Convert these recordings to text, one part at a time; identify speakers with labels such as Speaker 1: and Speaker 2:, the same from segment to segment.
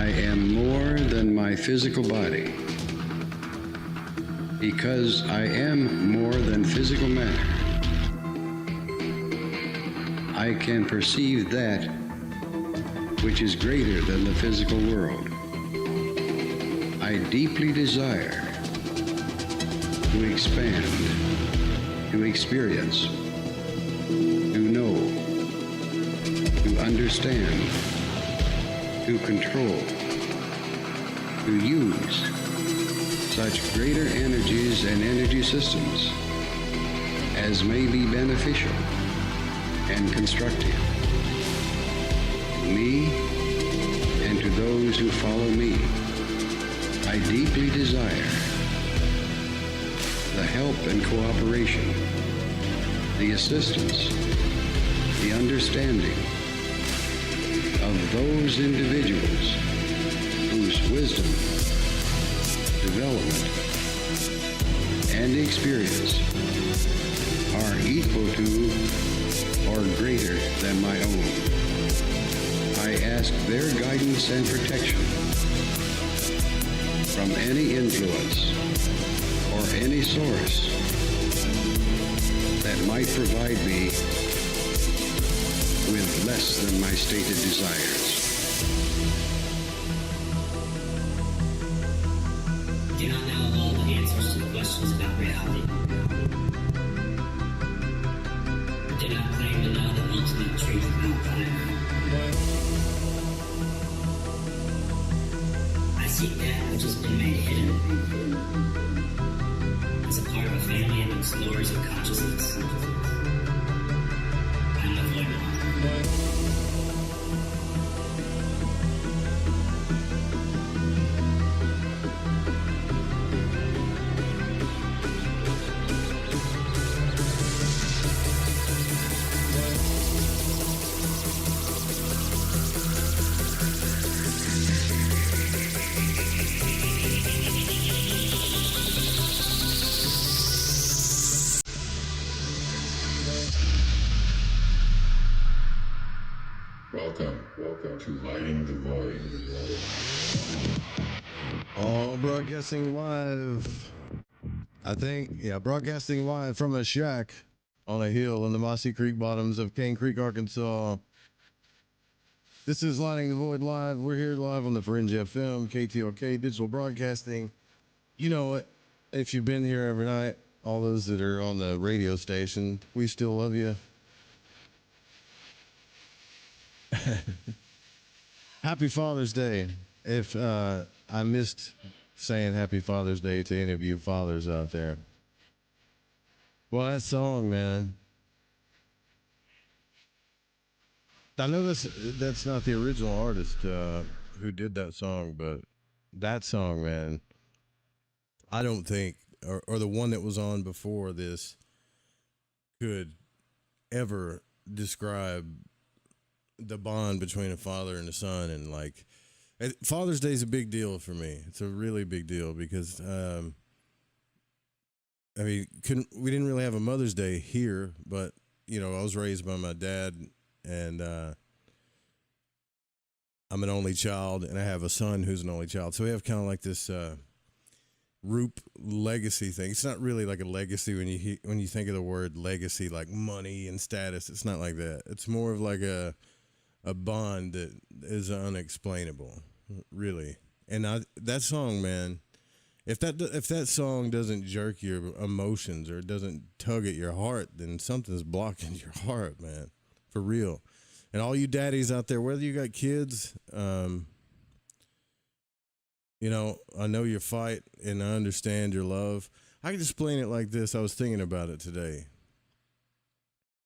Speaker 1: I am more than my physical body. Because I am more than physical matter, I can perceive that which is greater than the physical world. I deeply desire to expand, to experience, to know, to understand, to control, to use such greater energies and energy systems as may be beneficial and constructive to me and to those who follow me. I deeply desire the help and cooperation, the assistance, the understanding of those individuals whose wisdom, development, and experience are equal to or greater than my own. I ask their guidance and protection from any influence or any source that might provide me with less than my stated desires.
Speaker 2: I do not know all the answers to the questions about reality. I do not claim to know the ultimate truth about fire. I seek that which has been made hidden as a part of a family amongst lords of consciousness. I am the void one.
Speaker 3: Welcome to Lighting the Void.
Speaker 4: All broadcasting live. Broadcasting live from a shack on a hill in the Mossy Creek bottoms of Cane Creek, Arkansas. This is Lighting the Void Live. We're here live on the Fringe FM, KTLK Digital Broadcasting. You know what? If you've been here every night, all those that are on the radio station, we still love you. Happy Father's Day. If I missed saying Happy Father's Day to any of you fathers out there. Well, that song, man. I know that's not the original artist who did that song, but that song, man, I don't think, or the one that was on before this could ever describe the bond between a father and a son. And like, Father's Day is a big deal for me. It's a really big deal because, we didn't really have a Mother's Day here, but you know, I was raised by my dad, and I'm an only child, and I have a son who's an only child. So we have kind of like this Roop legacy thing. It's not really like a legacy when you think of the word legacy, like money and status. It's not like that. It's more of like a bond that is unexplainable, really. And that song, man, if that song doesn't jerk your emotions or doesn't tug at your heart, then something's blocking your heart, man, for real. And all you daddies out there, whether you got kids, you know, I know your fight and I understand your love. I can explain it like this. I was thinking about it today.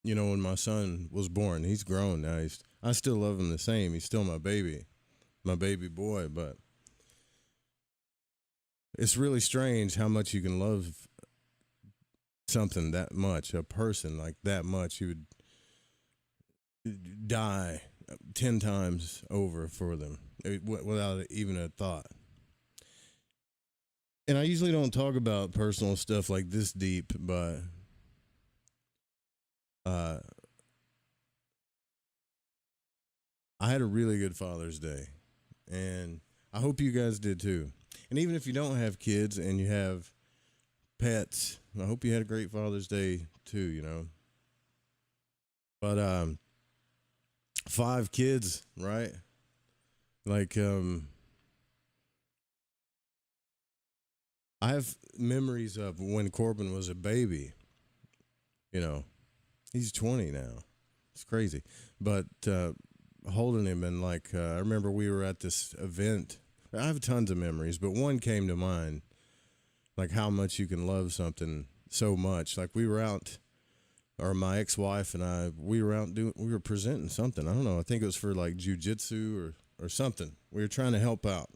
Speaker 4: You know, when my son was born, he's grown now. I still love him the same. He's still my baby boy, but it's really strange how much you can love something that much, a person like that much. You would die 10 times over for them without even a thought. And I usually don't talk about personal stuff like this deep, but I had a really good Father's Day, and I hope you guys did too. And even if you don't have kids and you have pets, I hope you had a great Father's Day too, you know. But 5 kids, right? Like I have memories of when Corbin was a baby. You know, he's 20 now. It's crazy. But holding him and like I remember we were at this event. I have tons of memories, but one came to mind, like how much you can love something so much. Like we were out, or my ex-wife and I, we were presenting something. I don't know. I think it was for like jujitsu or something. We were trying to help out.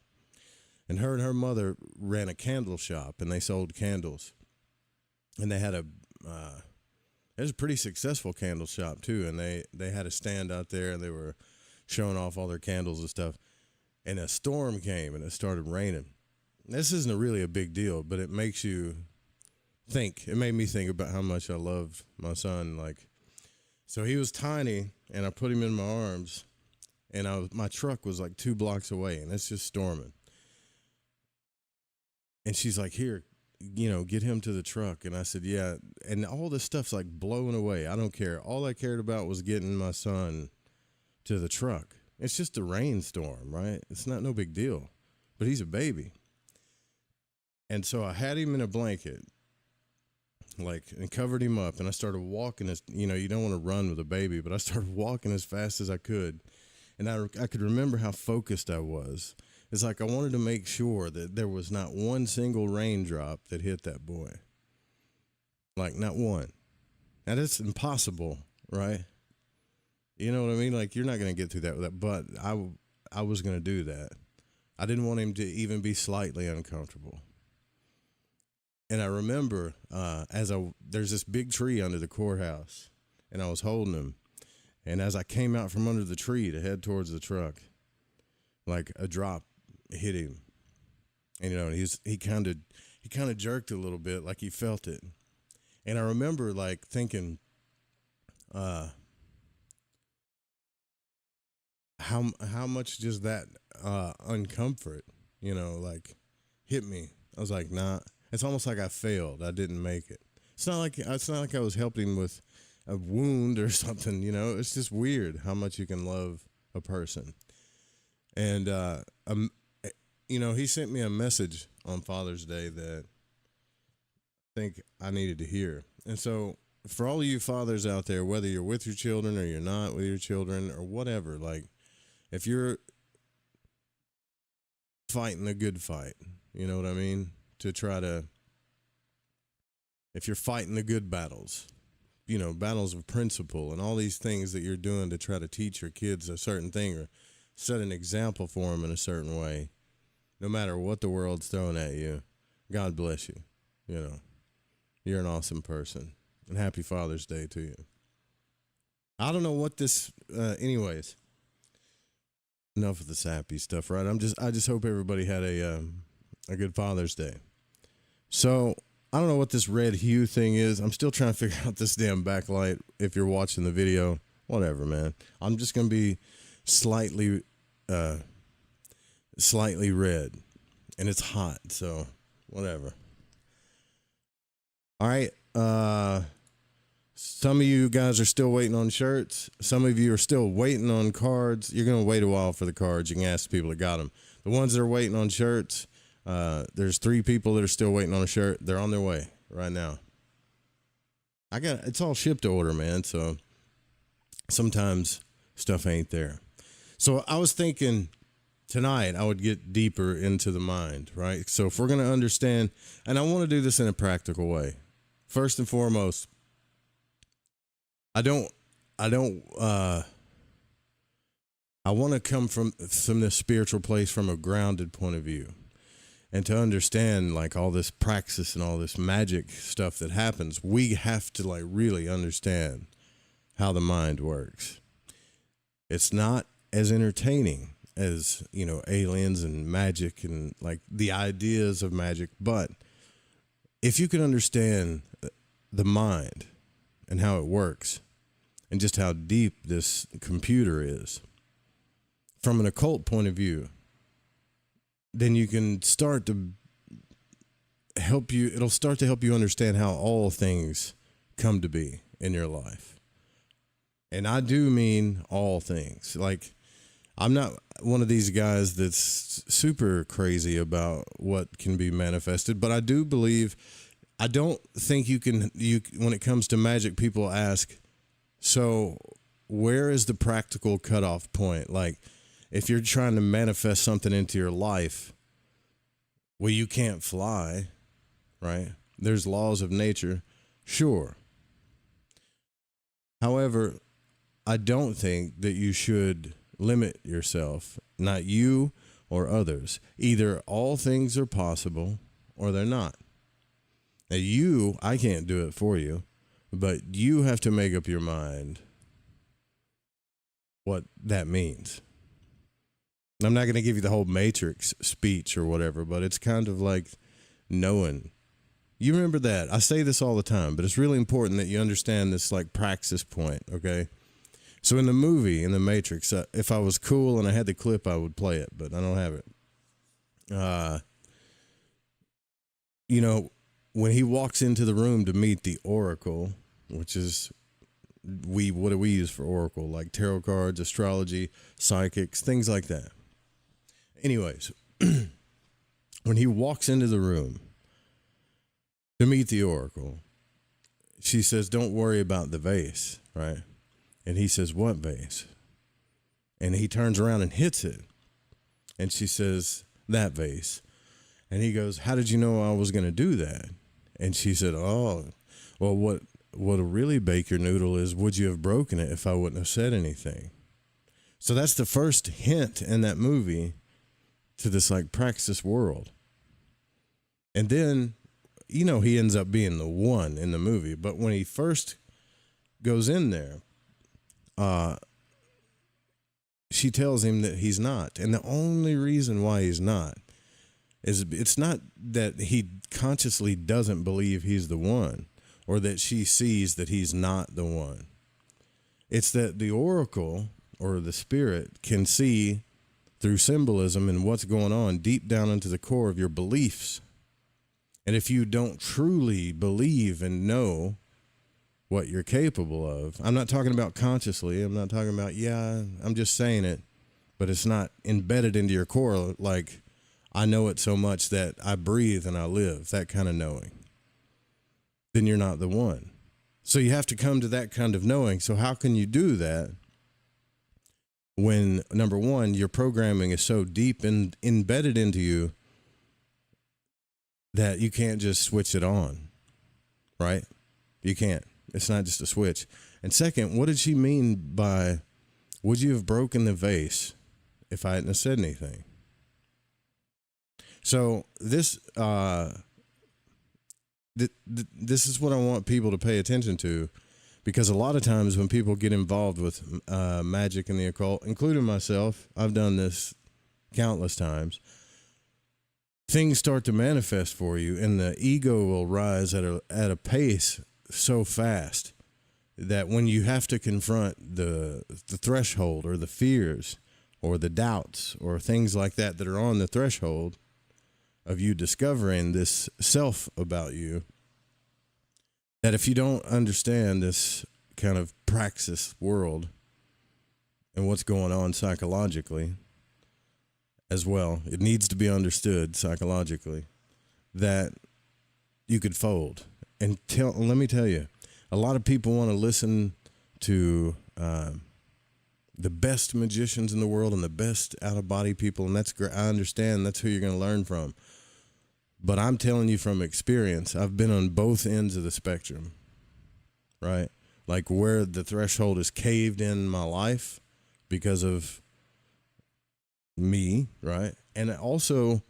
Speaker 4: And her mother ran a candle shop, and they sold candles. And they had it was a pretty successful candle shop too. And they had a stand out there, and they were showing off all their candles and stuff. And a storm came, and it started raining. This isn't really a big deal, but it makes you think. It made me think about how much I loved my son. Like, so he was tiny, and I put him in my arms, and my truck was like 2 blocks away, and it's just storming. And she's like, here, you know, get him to the truck. And I said, yeah. And all this stuff's like blowing away. I don't care. All I cared about was getting my son to the truck. It's just a rainstorm, right? It's no big deal. But he's a baby. And so I had him in a blanket, like, and covered him up. And I started walking you know, you don't want to run with a baby, but I started walking as fast as I could. And I could remember how focused I was. It's like I wanted to make sure that there was not one single raindrop that hit that boy. Like, not one. Now, that's impossible, right? You know what I mean? Like, you're not going to get through that with that. But I was going to do that. I didn't want him to even be slightly uncomfortable. And I remember there's this big tree under the courthouse, and I was holding him. And as I came out from under the tree to head towards the truck, like a drop hit him, and you know, he kind of jerked a little bit, like he felt it. And I remember like thinking, how much does that uncomfort, you know, like hit me. I was like, nah. It's almost like I failed. I didn't make it. It's not like I was helping with a wound or something, you know. It's just weird how much you can love a person. And you know, he sent me a message on Father's Day that I think I needed to hear. And so for all of you fathers out there, whether you're with your children or you're not with your children or whatever, like if you're fighting a good fight, you know what I mean? If you're fighting the good battles, you know, battles of principle and all these things that you're doing to try to teach your kids a certain thing or set an example for them in a certain way, no matter what the world's throwing at you, God bless you. You know, you're an awesome person. And happy Father's Day to you. I don't know what this, anyways, enough of the sappy stuff, right? I just hope everybody had a good Father's Day. So I don't know what this red hue thing is. I'm still trying to figure out this damn backlight. If you're watching the video, whatever, man. I'm just going to be slightly red, and it's hot, so whatever. All right. Some of you guys are still waiting on shirts. Some of you are still waiting on cards. You're going to wait a while for the cards. You can ask the people that got them. The ones that are waiting on shirts, there's 3 people that are still waiting on a shirt. They're on their way right now. It's all shipped to order, man. So sometimes stuff ain't there. So I was thinking tonight I would get deeper into the mind, right? So if we're going to understand, and I want to do this in a practical way. First and foremost, I want to come from this spiritual place from a grounded point of view, and to understand like all this praxis and all this magic stuff that happens. We have to like really understand how the mind works. It's not as entertaining as, you know, aliens and magic and like the ideas of magic, but if you can understand the mind and how it works and just how deep this computer is from an occult point of view, then you can start to help you. It'll start to help you understand how all things come to be in your life. And I do mean all things. Like, I'm not one of these guys that's super crazy about what can be manifested, but I do believe, I don't think when it comes to magic, people ask, so where is the practical cutoff point? Like, if you're trying to manifest something into your life, well, you can't fly, right? There's laws of nature, sure. However, I don't think that you should limit yourself, not you or others. Either all things are possible or they're not. Now, I can't do it for you, but you have to make up your mind what that means. I'm not going to give you the whole Matrix speech or whatever, but it's kind of like knowing. You remember that. I say this all the time, but it's really important that you understand this like praxis point, okay? So in the movie, in the Matrix, if I was cool and I had the clip, I would play it, but I don't have it. When he walks into the room to meet the Oracle, which is what do we use for Oracle? Like tarot cards, astrology, psychics, things like that. Anyways, when he walks into the room to meet the Oracle, she says, don't worry about the vase, right? And he says, what vase? And he turns around and hits it. And she says, that vase. And he goes, how did you know I was going to do that? And she said, oh, well, what'll really bake your noodle is, would you have broken it if I wouldn't have said anything? So that's the first hint in that movie to this like praxis world. And then, he ends up being the one in the movie. But when he first goes in there, she tells him that he's not. And the only reason why he's not is it's not that he consciously doesn't believe he's the one or that she sees that he's not the one. It's that the Oracle or the spirit can see through symbolism and what's going on deep down into the core of your beliefs. And if you don't truly believe and know what you're capable of, I'm not talking about consciously, I'm not talking about, I'm just saying it, but it's not embedded into your core like I know it so much that I breathe and I live, that kind of knowing, then you're not the one. So you have to come to that kind of knowing. So how can you do that when, number one, your programming is so deep and embedded into you that you can't just switch it on, right? You can't. It's not just a switch. And second, what did she mean by, would you have broken the vase if I hadn't have said anything? So this this is what I want people to pay attention to, because a lot of times when people get involved with magic and the occult, including myself, I've done this countless times, things start to manifest for you and the ego will rise at a pace so fast that when you have to confront the threshold or the fears or the doubts or things like that are on the threshold of you discovering this self about you, that if you don't understand this kind of praxis world and what's going on psychologically as well, it needs to be understood psychologically, that you could fold. And let me tell you, a lot of people want to listen to the best magicians in the world and the best out-of-body people, and that's great. I understand that's who you're going to learn from. But I'm telling you from experience, I've been on both ends of the spectrum, right? Like where the threshold is caved in my life because of me, right? And also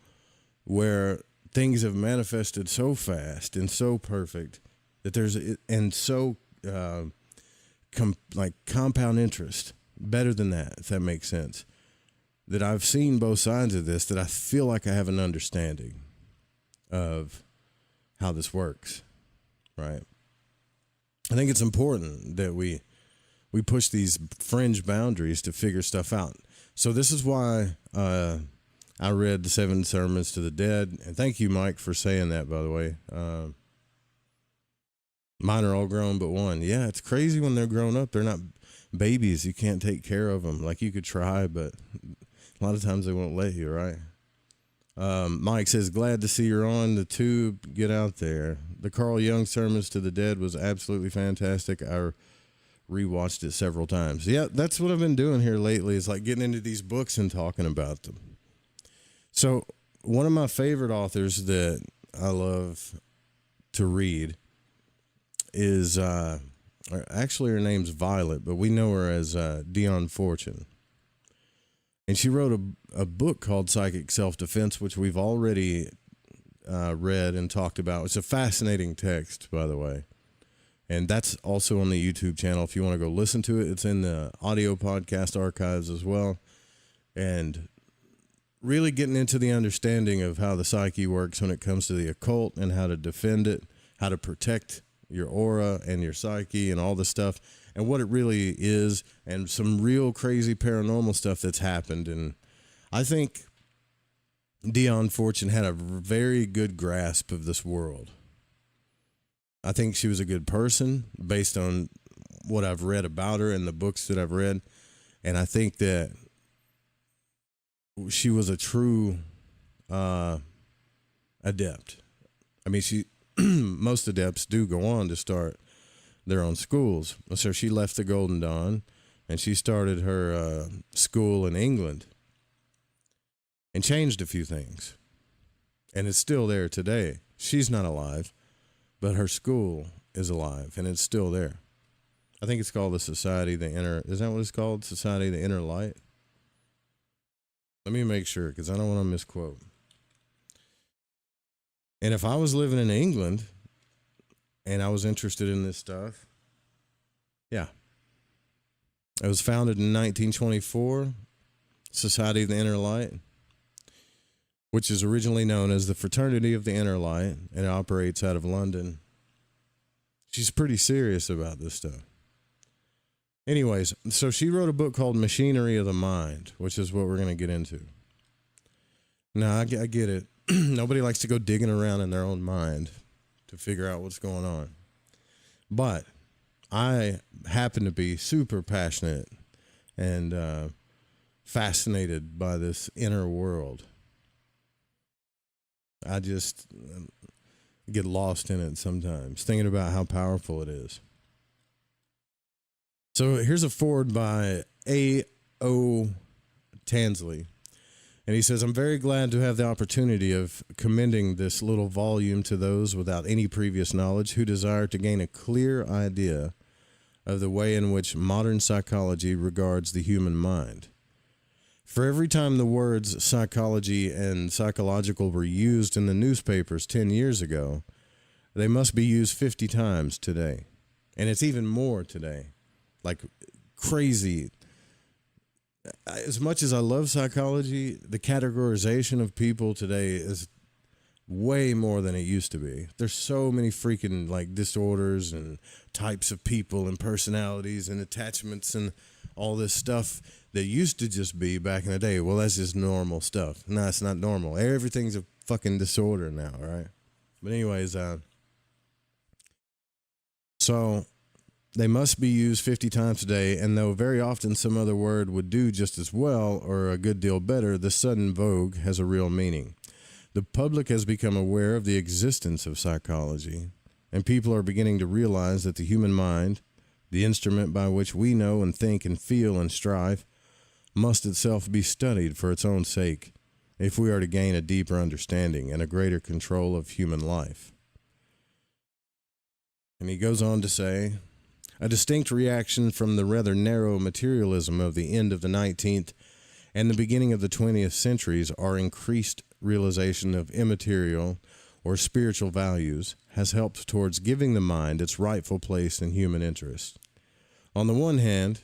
Speaker 4: where things have manifested so fast and so perfect that there's, and so compound interest, better than that, if that makes sense, that I've seen both sides of this, that I feel like I have an understanding of how this works, right? I think it's important that we push these fringe boundaries to figure stuff out. So this is why I I read the 7 Sermons to the Dead, and thank you, Mike, for saying that, by the way. Mine are all grown but one. Yeah, it's crazy when they're grown up. They're not babies. You can't take care of them. Like, you could try, but a lot of times they won't let you, right? Mike says, glad to see you're on the tube. Get out there. The Carl Jung Sermons to the Dead was absolutely fantastic. I rewatched it several times. Yeah, that's what I've been doing here lately, is like getting into these books and talking about them. So one of my favorite authors that I love to read is, actually her name's Violet, but we know her as Dion Fortune. And she wrote a book called Psychic Self-Defense, which we've already read and talked about. It's a fascinating text, by the way. And that's also on the YouTube channel if you want to go listen to it. It's in the audio podcast archives as well. And really getting into the understanding of how the psyche works when it comes to the occult and how to defend it, how to protect your aura and your psyche and all this stuff, and what it really is, and some real crazy paranormal stuff that's happened. And I think Dion Fortune had a very good grasp of this world. I think she was a good person based on what I've read about her and the books that I've read. And I think that she was a true adept. I mean, most adepts do go on to start their own schools. So she left the Golden Dawn and she started her school in England and changed a few things. And it's still there today. She's not alive, but her school is alive and it's still there. I think it's called the Society of the Inner, is that what it's called? Society of the Inner Light? Let me make sure, because I don't want to misquote. And if I was living in England and I was interested in this stuff, yeah. It was founded in 1924, Society of the Inner Light, which is originally known as the Fraternity of the Inner Light, and it operates out of London. She's pretty serious about this stuff. Anyways, so she wrote a book called Machinery of the Mind, which is what we're going to get into. Now, I get it. Nobody likes to go digging around in their own mind to figure out what's going on. But I happen to be super passionate and fascinated by this inner world. I just get lost in it sometimes, thinking about how powerful it is. So here's a foreword by A.O. Tansley. And he says, I'm very glad to have the opportunity of commending this little volume to those without any previous knowledge who desire to gain a clear idea of the way in which modern psychology regards the human mind. For every time the words psychology and psychological were used in the newspapers 10 years ago, they must be used 50 times today. And it's even more today. Like crazy. As much as I love psychology, the categorization of people today is way more than it used to be. There's so many freaking like disorders and types of people and personalities and attachments and all this stuff that used to just be back in the day. Well, that's just normal stuff. No, it's not normal. Everything's a fucking disorder now, right? But anyways, so they must be used 50 times a day, and though very often some other word would do just as well or a good deal better, the sudden vogue has a real meaning. The public has become aware of the existence of psychology, and people are beginning to realize that the human mind, the instrument by which we know and think and feel and strive, must itself be studied for its own sake if we are to gain a deeper understanding and a greater control of human life. And he goes on to say, a distinct reaction from the rather narrow materialism of the end of the 19th and the beginning of the 20th centuries are increased realization of immaterial or spiritual values has helped towards giving the mind its rightful place in human interest. On the one hand,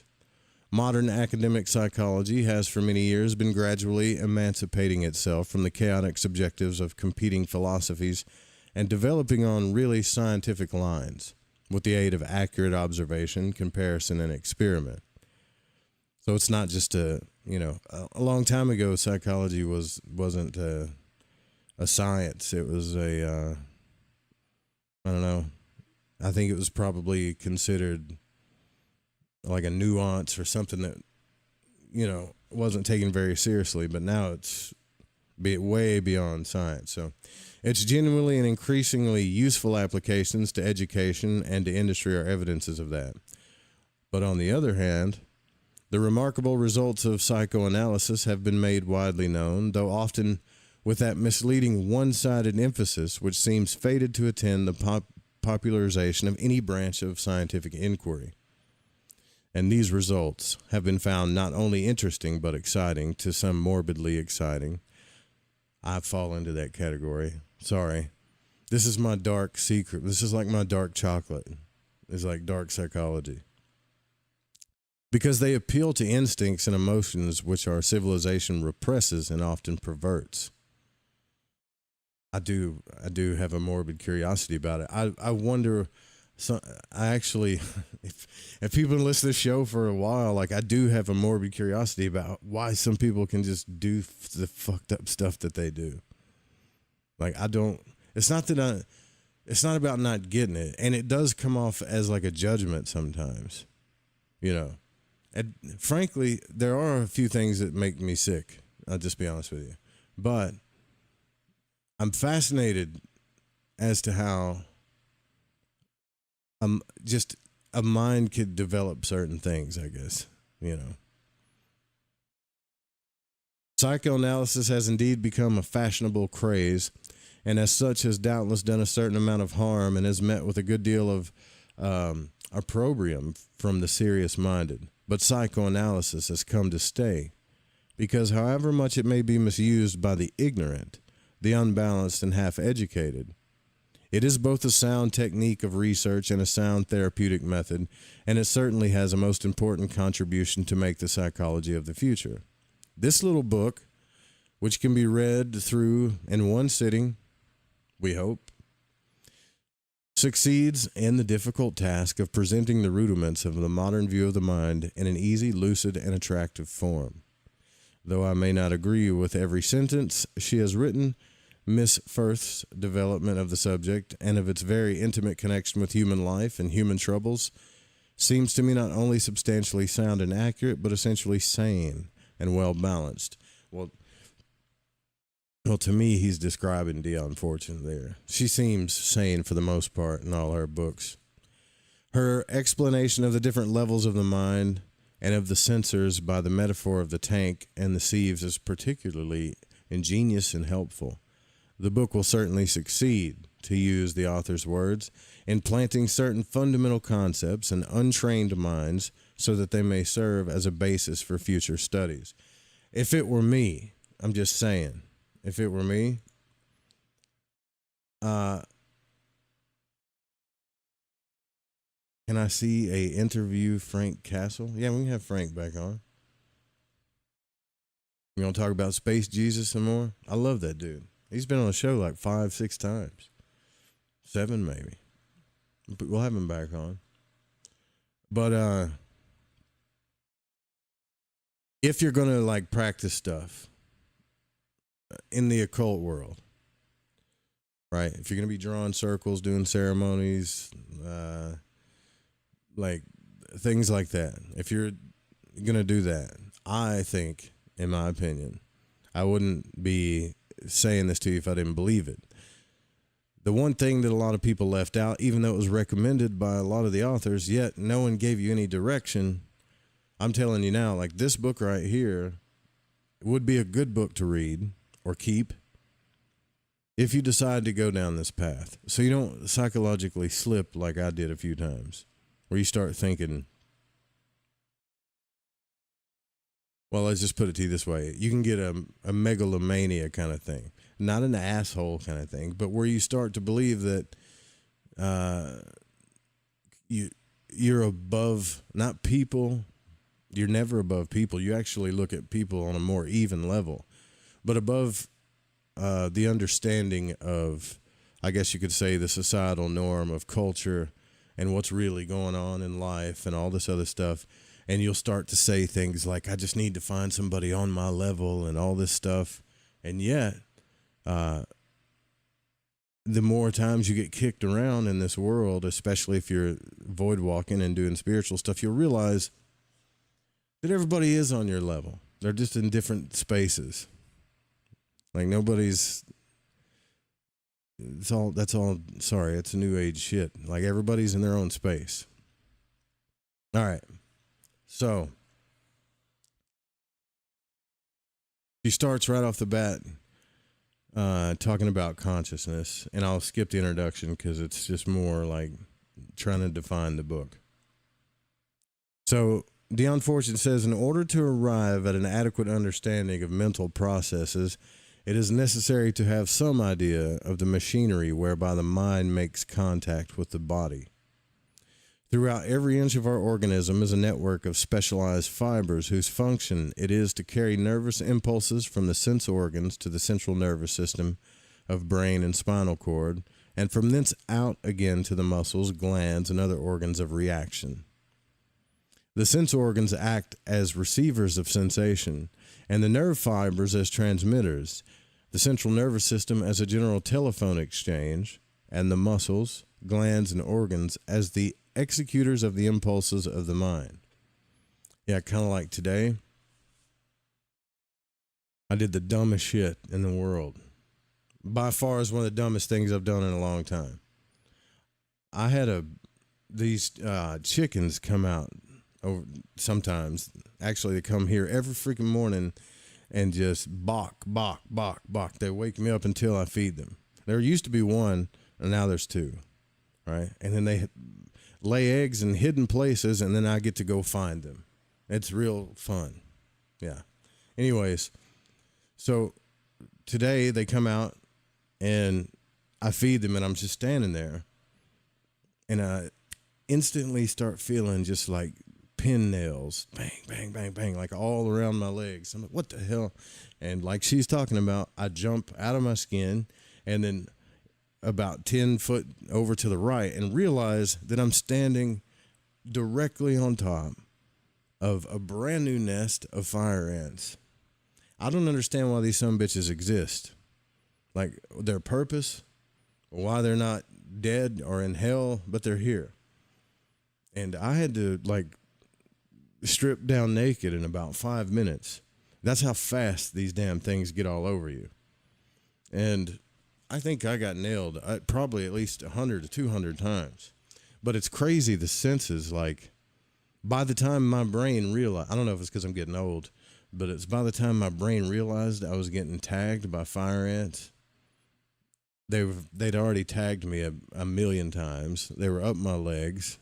Speaker 4: modern academic psychology has for many years been gradually emancipating itself from the chaotic subjectives of competing philosophies and developing on really scientific lines with the aid of accurate observation, comparison, and experiment. So it's not just a a long time ago, psychology wasn't a science. It was I don't know. I think it was probably considered like a nuance or something that, wasn't taken very seriously, but now it's way beyond science. So it's genuinely and increasingly useful applications to education and to industry are evidences of that. But on the other hand, the remarkable results of psychoanalysis have been made widely known, though often with that misleading one-sided emphasis which seems fated to attend the popularization of any branch of scientific inquiry. And these results have been found not only interesting but exciting, to some morbidly exciting. I fall into that category. Sorry. This is my dark secret. This is like my dark chocolate. It's like dark psychology. Because they appeal to instincts and emotions which our civilization represses and often perverts. I do have a morbid curiosity about it. I wonder, I actually, if people listen to the show for a while, like I do have a morbid curiosity about why some people can just do the fucked up stuff that they do. Like it's not about not getting it. And it does come off as like a judgment sometimes, And frankly, there are a few things that make me sick. I'll just be honest with you. But I'm fascinated as to how just a mind could develop certain things, I guess, Psychoanalysis has indeed become a fashionable craze, and as such has doubtless done a certain amount of harm and has met with a good deal of opprobrium from the serious-minded. But psychoanalysis has come to stay, because however much it may be misused by the ignorant, the unbalanced, and half-educated, it is both a sound technique of research and a sound therapeutic method, and it certainly has a most important contribution to make the psychology of the future. This little book, which can be read through in one sitting, we hope, succeeds in the difficult task of presenting the rudiments of the modern view of the mind in an easy, lucid, and attractive form. Though I may not agree with every sentence she has written, Miss Firth's development of the subject and of its very intimate connection with human life and human troubles seems to me not only substantially sound and accurate, but essentially sane and well-balanced. Well, to me, he's describing Dion Fortune there. She seems sane for the most part in all her books. Her explanation of the different levels of the mind and of the sensors by the metaphor of the tank and the sieves is particularly ingenious and helpful. The book will certainly succeed, to use the author's words, in planting certain fundamental concepts in untrained minds so that they may serve as a basis for future studies. If it were me, I'm just saying, if it were me, can I see a interview Frank Castle? Yeah, we can have Frank back on. You want to talk about Space Jesus some more? I love that dude. He's been on the show like 5-6 times. 7 maybe. But we'll have him back on. But if you're going to like practice stuff in the occult world, right? If you're going to be drawing circles, doing ceremonies, like things like that. If you're going to do that, I think, in my opinion, I wouldn't be saying this to you if I didn't believe it. The one thing that a lot of people left out, even though it was recommended by a lot of the authors, yet no one gave you any direction. I'm telling you now, like this book right here would be a good book to read or keep if you decide to go down this path. So you don't psychologically slip like I did a few times, where you start thinking, well, let's just put it to you this way. You can get a megalomania kind of thing. Not an asshole kind of thing, but where you start to believe that you're above, not people. You're never above people. You actually look at people on a more even level. But above the understanding of, I guess you could say, the societal norm of culture and what's really going on in life and all this other stuff. And you'll start to say things like, I just need to find somebody on my level and all this stuff. And yet, the more times you get kicked around in this world, especially if you're void walking and doing spiritual stuff, you'll realize that everybody is on your level. They're just in different spaces. Like nobody's, that's all, sorry, it's a new age shit. Like everybody's in their own space. All right. So she starts right off the bat talking about consciousness, and I'll skip the introduction because it's just more like trying to define the book. So Dion Fortune says, in order to arrive at an adequate understanding of mental processes, it is necessary to have some idea of the machinery whereby the mind makes contact with the body. Throughout every inch of our organism is a network of specialized fibers whose function it is to carry nervous impulses from the sense organs to the central nervous system of brain and spinal cord, and from thence out again to the muscles, glands, and other organs of reaction. The sense organs act as receivers of sensation, and the nerve fibers as transmitters, the central nervous system as a general telephone exchange, and the muscles, glands, and organs as the executors of the impulses of the mind. Yeah, kind of like today, I did the dumbest shit in the world. By far is one of the dumbest things I've done in a long time. I had these chickens come out over sometimes. Actually, they come here every freaking morning and just bark. They wake me up until I feed them. There used to be one, and now there's two, right? And then they lay eggs in hidden places, and then I get to go find them. It's real fun. Yeah. Anyways, so today they come out, and I feed them, and I'm just standing there, and I instantly start feeling just like pin nails, bang, bang, bang, bang, like all around my legs. I'm like, what the hell? And like she's talking about, I jump out of my skin and then about 10 foot over to the right and realize that I'm standing directly on top of a brand new nest of fire ants. I don't understand why these sumbitches exist. Like their purpose, why they're not dead or in hell, but they're here. And I had to like strip down naked in about 5 minutes. That's how fast these damn things get all over you. And I think I got nailed probably at least 100 to 200 times. But it's crazy, the senses, like, by the time my brain realized, I don't know if it's because I'm getting old, but it's by the time my brain realized I was getting tagged by fire ants, they'd already tagged me a million times. They were up my legs,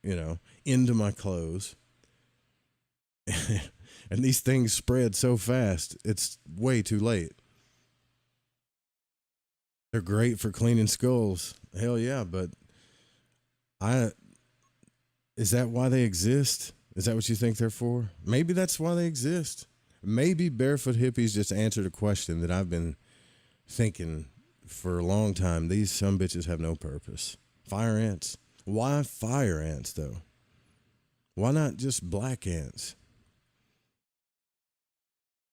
Speaker 4: you know, into my clothes. And these things spread so fast, it's way too late. They're great for cleaning skulls. Hell yeah, but is that why they exist? Is that what you think they're for? Maybe that's why they exist. Maybe barefoot hippies just answered a question that I've been thinking for a long time. These sumbitches have no purpose. Fire ants. Why fire ants, though? Why not just black ants?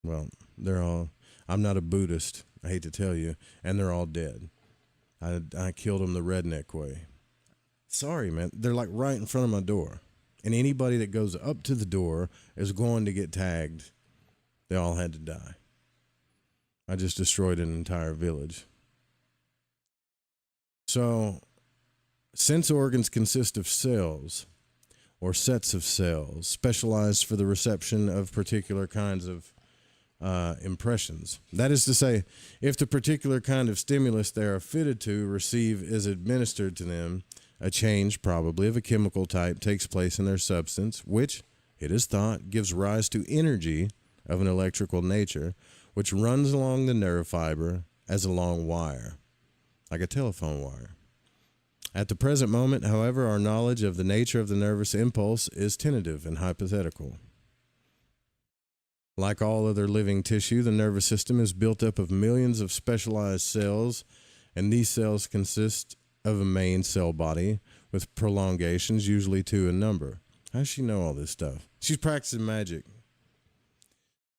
Speaker 4: Well, I'm not a Buddhist, I hate to tell you, and they're all dead. I killed them the redneck way. Sorry, man. They're like right in front of my door. And anybody that goes up to the door is going to get tagged. They all had to die. I just destroyed an entire village. So, sense organs consist of cells or sets of cells specialized for the reception of particular kinds of impressions. That is to say, if the particular kind of stimulus they are fitted to receive is administered to them, a change, probably of a chemical type, takes place in their substance, which, it is thought, gives rise to energy of an electrical nature, which runs along the nerve fiber as a long wire, like a telephone wire. At the present moment, however, our knowledge of the nature of the nervous impulse is tentative and hypothetical. Like all other living tissue, the nervous system is built up of millions of specialized cells, and these cells consist of a main cell body with prolongations, usually two in number. How does she know all this stuff? She's practicing magic.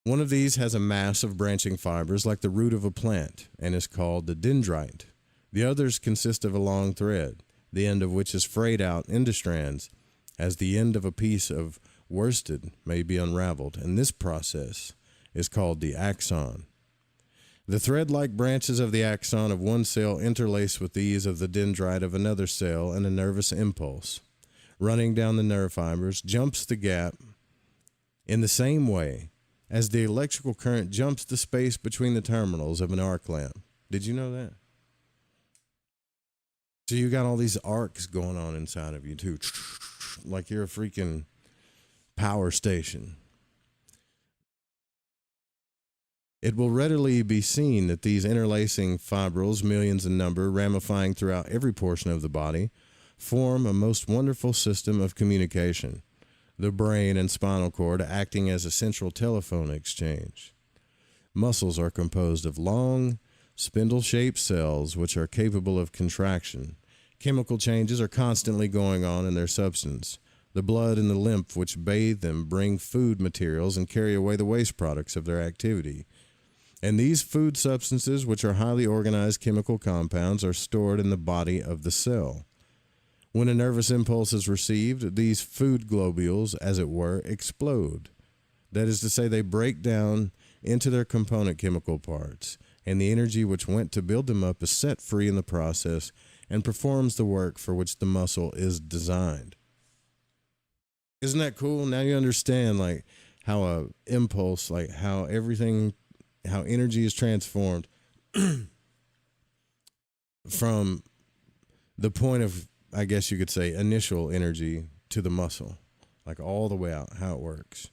Speaker 4: One of these has a mass of branching fibers like the root of a plant and is called the dendrite. The others consist of a long thread, the end of which is frayed out into strands, as the end of a piece of worsted may be unraveled, and this process is called the axon. The thread-like branches of the axon of one cell interlace with these of the dendrite of another cell, and a nervous impulse, running down the nerve fibers, jumps the gap in the same way as the electrical current jumps the space between the terminals of an arc lamp. Did you know that? So you got all these arcs going on inside of you too, like you're a freaking power station. It will readily be seen that these interlacing fibrils, millions in number, ramifying throughout every portion of the body, form a most wonderful system of communication, the brain and spinal cord acting as a central telephone exchange. Muscles are composed of long, spindle-shaped cells which are capable of contraction. Chemical changes are constantly going on in their substance. The blood and the lymph which bathe them bring food materials and carry away the waste products of their activity. And these food substances, which are highly organized chemical compounds, are stored in the body of the cell. When a nervous impulse is received, these food globules, as it were, explode. That is to say, they break down into their component chemical parts, and the energy which went to build them up is set free in the process and performs the work for which the muscle is designed. Isn't that cool? Now you understand like how a impulse, like how everything, how energy is transformed from the point of, I guess you could say, initial energy to the muscle, like all the way out, how it works.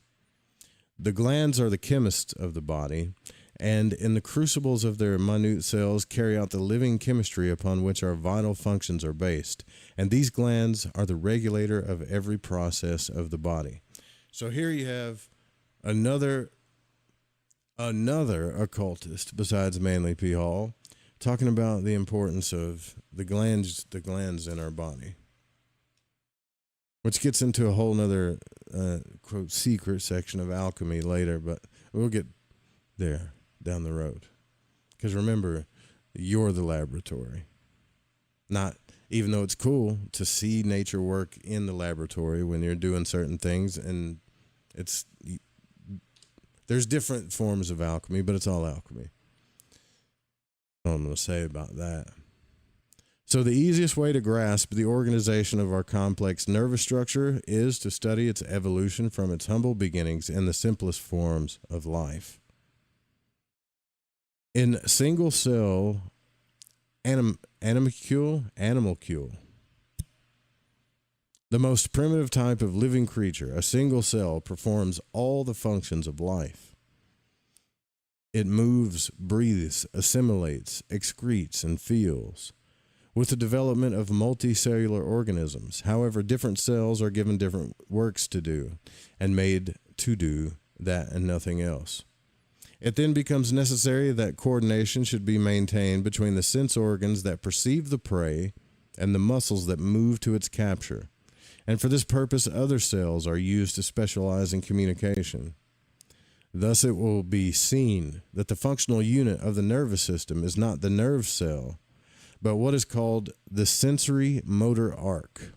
Speaker 4: The glands are the chemists of the body, and in the crucibles of their minute cells carry out the living chemistry upon which our vital functions are based. And these glands are the regulator of every process of the body. So here you have another occultist besides Manly P. Hall talking about the importance of the glands in our body, which gets into a whole nother quote secret section of alchemy later, but we'll get there down the road. Because remember, you're the laboratory. Not, even though it's cool to see nature work in the laboratory when you're doing certain things, and there's different forms of alchemy, but it's all alchemy. That's all I'm going to say about that. So the easiest way to grasp the organization of our complex nervous structure is to study its evolution from its humble beginnings in the simplest forms of life. In single cell animalcule, the most primitive type of living creature, a single cell performs all the functions of life. It moves, breathes, assimilates, excretes, and feels. With the development of multicellular organisms, however, different cells are given different works to do and made to do that and nothing else. It then becomes necessary that coordination should be maintained between the sense organs that perceive the prey and the muscles that move to its capture. And for this purpose, other cells are used to specialize in communication. Thus, it will be seen that the functional unit of the nervous system is not the nerve cell, but what is called the sensory motor arc,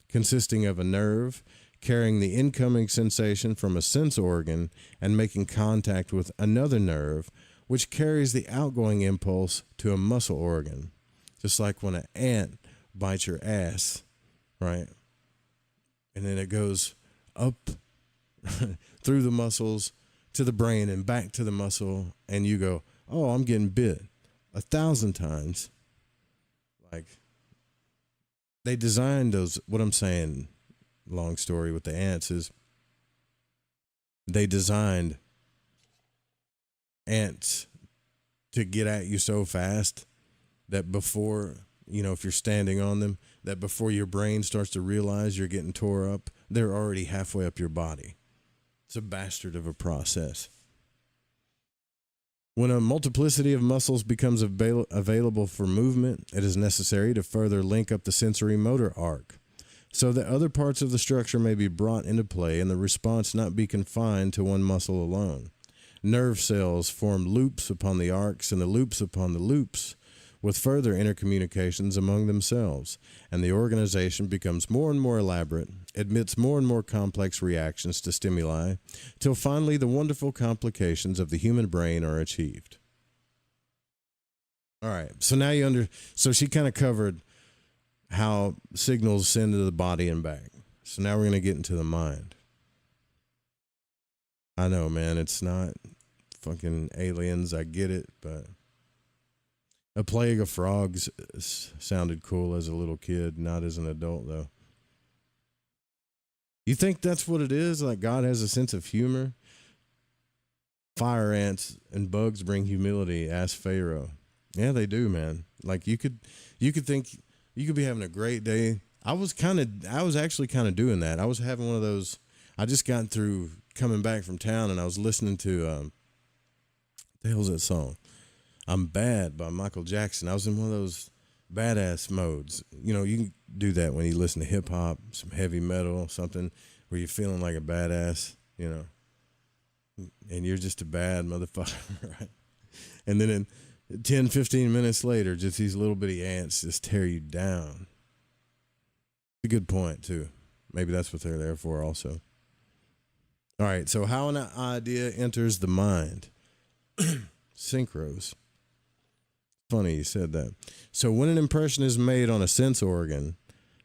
Speaker 4: consisting of a nerve carrying the incoming sensation from a sense organ and making contact with another nerve, which carries the outgoing impulse to a muscle organ. Just like when an ant bites your ass, right? And then it goes up through the muscles to the brain and back to the muscle, and you go, oh, I'm getting bit 1,000 times. Like, they designed those, what I'm saying, long story with the ants is, they designed ants to get at you so fast that before, if you're standing on them, that before your brain starts to realize you're getting tore up, they're already halfway up your body. It's a bastard of a process. When a multiplicity of muscles becomes available for movement, it is necessary to further link up the sensory motor arc. so that other parts of the structure may be brought into play and the response not be confined to one muscle alone. Nerve cells form loops upon the arcs and the loops upon the loops, with further intercommunications among themselves, and the organization becomes more and more elaborate, admits more and more complex reactions to stimuli, till finally the wonderful complications of the human brain are achieved. All right, so now so she kind of covered how signals send to the body and back. So now we're going to get into the mind. I know, man, it's not fucking aliens, I get it, but a plague of frogs sounded cool as a little kid, not as an adult, though. You think that's what it is? Like God has a sense of humor? Fire ants and bugs bring humility, ask Pharaoh. Yeah, they do, man. Like you could think you could be having a great day. I was actually kind of doing that. I was having one of those. I just got through coming back from town, and I was listening to the hell's that song? I'm Bad by Michael Jackson. I was in one of those badass modes. You know, you can do that when you listen to hip hop, some heavy metal, something where you're feeling like a badass, you know, and you're just a bad motherfucker, right? And then 10, 15 minutes later, just these little bitty ants just tear you down. A good point, too. Maybe that's what they're there for also. All right, so how an idea enters the mind. Synchros. Funny you said that. So when an impression is made on a sense organ,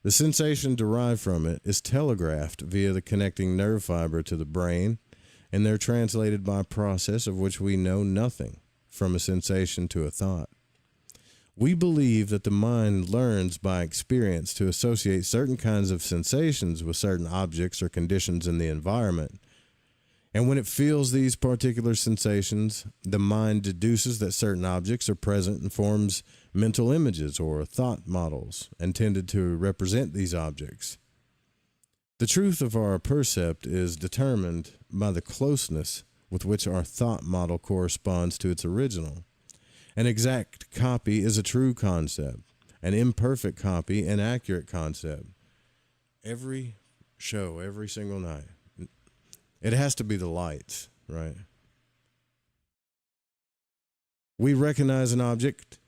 Speaker 4: the sensation derived from it is telegraphed via the connecting nerve fiber to the brain, and they're translated by a process of which we know nothing, from a sensation to a thought. We believe that the mind learns by experience to associate certain kinds of sensations with certain objects or conditions in the environment. And when it feels these particular sensations, the mind deduces that certain objects are present and forms mental images or thought models intended to represent these objects. The truth of our percept is determined by the closeness with which our thought model corresponds to its original. An exact copy is a true concept, an imperfect copy an accurate concept. Every show, every single night. It has to be the lights, right? We recognize an object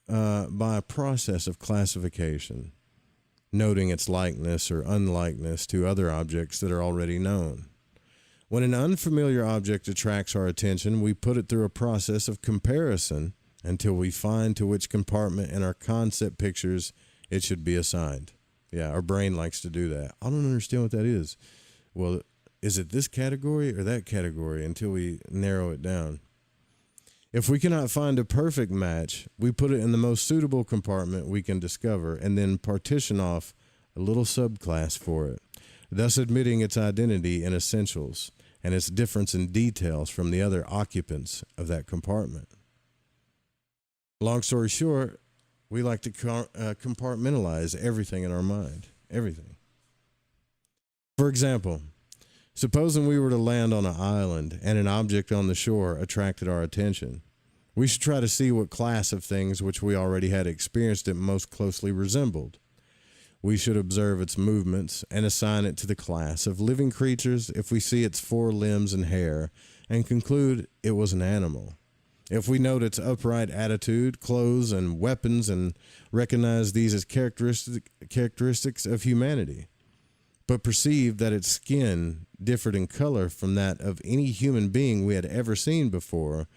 Speaker 4: by a process of classification, noting its likeness or unlikeness to other objects that are already known. When an unfamiliar object attracts our attention, we put it through a process of comparison until we find to which compartment in our concept pictures it should be assigned. Yeah, our brain likes to do that. I don't understand what that is. Well, is it this category or that category until we narrow it down? If we cannot find a perfect match, we put it in the most suitable compartment we can discover and then partition off a little subclass for it, thus admitting its identity and essentials and its difference in details from the other occupants of that compartment. Long story short, we like to compartmentalize everything in our mind, everything. For example, supposing we were to land on an island and an object on the shore attracted our attention. We should try to see what class of things which we already had experienced it most closely resembled. We should observe its movements and assign it to the class of living creatures if we see its 4 limbs and hair and conclude it was an animal. If we note its upright attitude, clothes, and weapons and recognize these as characteristics of humanity, but perceived that its skin differed in color from that of any human being we had ever seen before,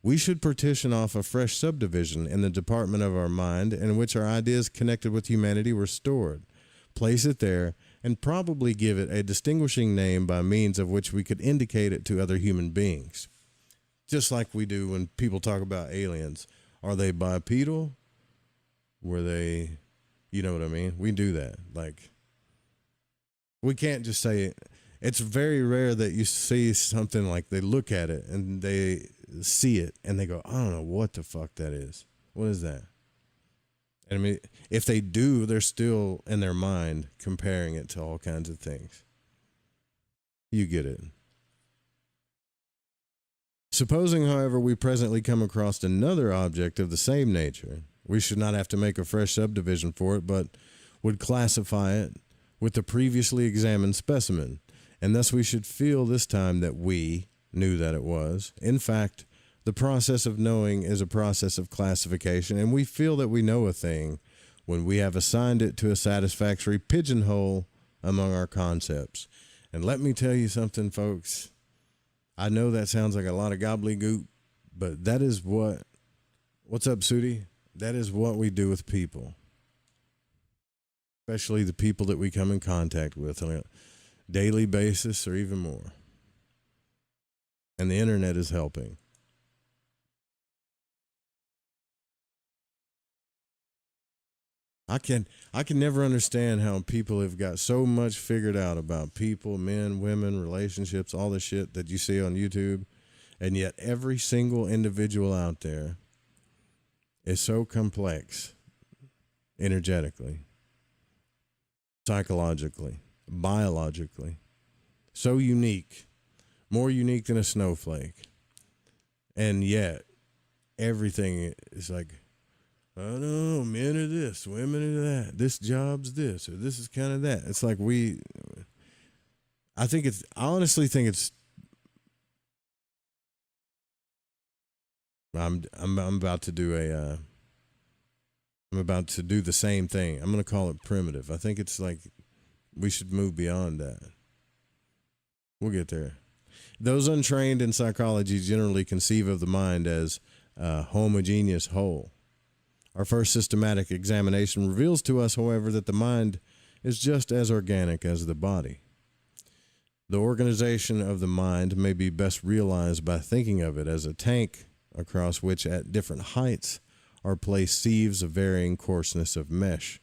Speaker 4: we should partition off a fresh subdivision in the department of our mind in which our ideas connected with humanity were stored, place it there, and probably give it a distinguishing name by means of which we could indicate it to other human beings. Just like we do when people talk about aliens. Are they bipedal? Were they, you know what I mean? We do that. Like, we can't just say, it's very rare that you see something like they look at it and they see it and they go, I don't know what the fuck that is. What is that? And I mean, if they do, they're still in their mind comparing it to all kinds of things. You get it. Supposing, however, we presently come across another object of the same nature, we should not have to make a fresh subdivision for it, but would classify it with the previously examined specimen, and thus we should feel this time that we knew that it was. In fact, the process of knowing is a process of classification, and we feel that we know a thing when we have assigned it to a satisfactory pigeonhole among our concepts. And let me tell you something, folks. I know that sounds like a lot of gobbledygook, but that is what's up, Sudi? That is what we do with people, especially the people that we come in contact with on a daily basis or even more. And the internet is helping. I can never understand how people have got so much figured out about people, men, women, relationships, all the shit that you see on YouTube, and yet every single individual out there is so complex, energetically, psychologically, biologically, so unique, more unique than a snowflake, and yet everything is like, I don't know, men are this, women are that, this job's this, or this is kind of that. It's like I honestly think it's, I'm about to do I'm about to do the same thing. I'm going to call it primitive. I think it's like we should move beyond that. We'll get there. Those untrained in psychology generally conceive of the mind as a homogeneous whole. Our first systematic examination reveals to us, however, that the mind is just as organic as the body. The organization of the mind may be best realized by thinking of it as a tank across which at different heights are placed sieves of varying coarseness of mesh.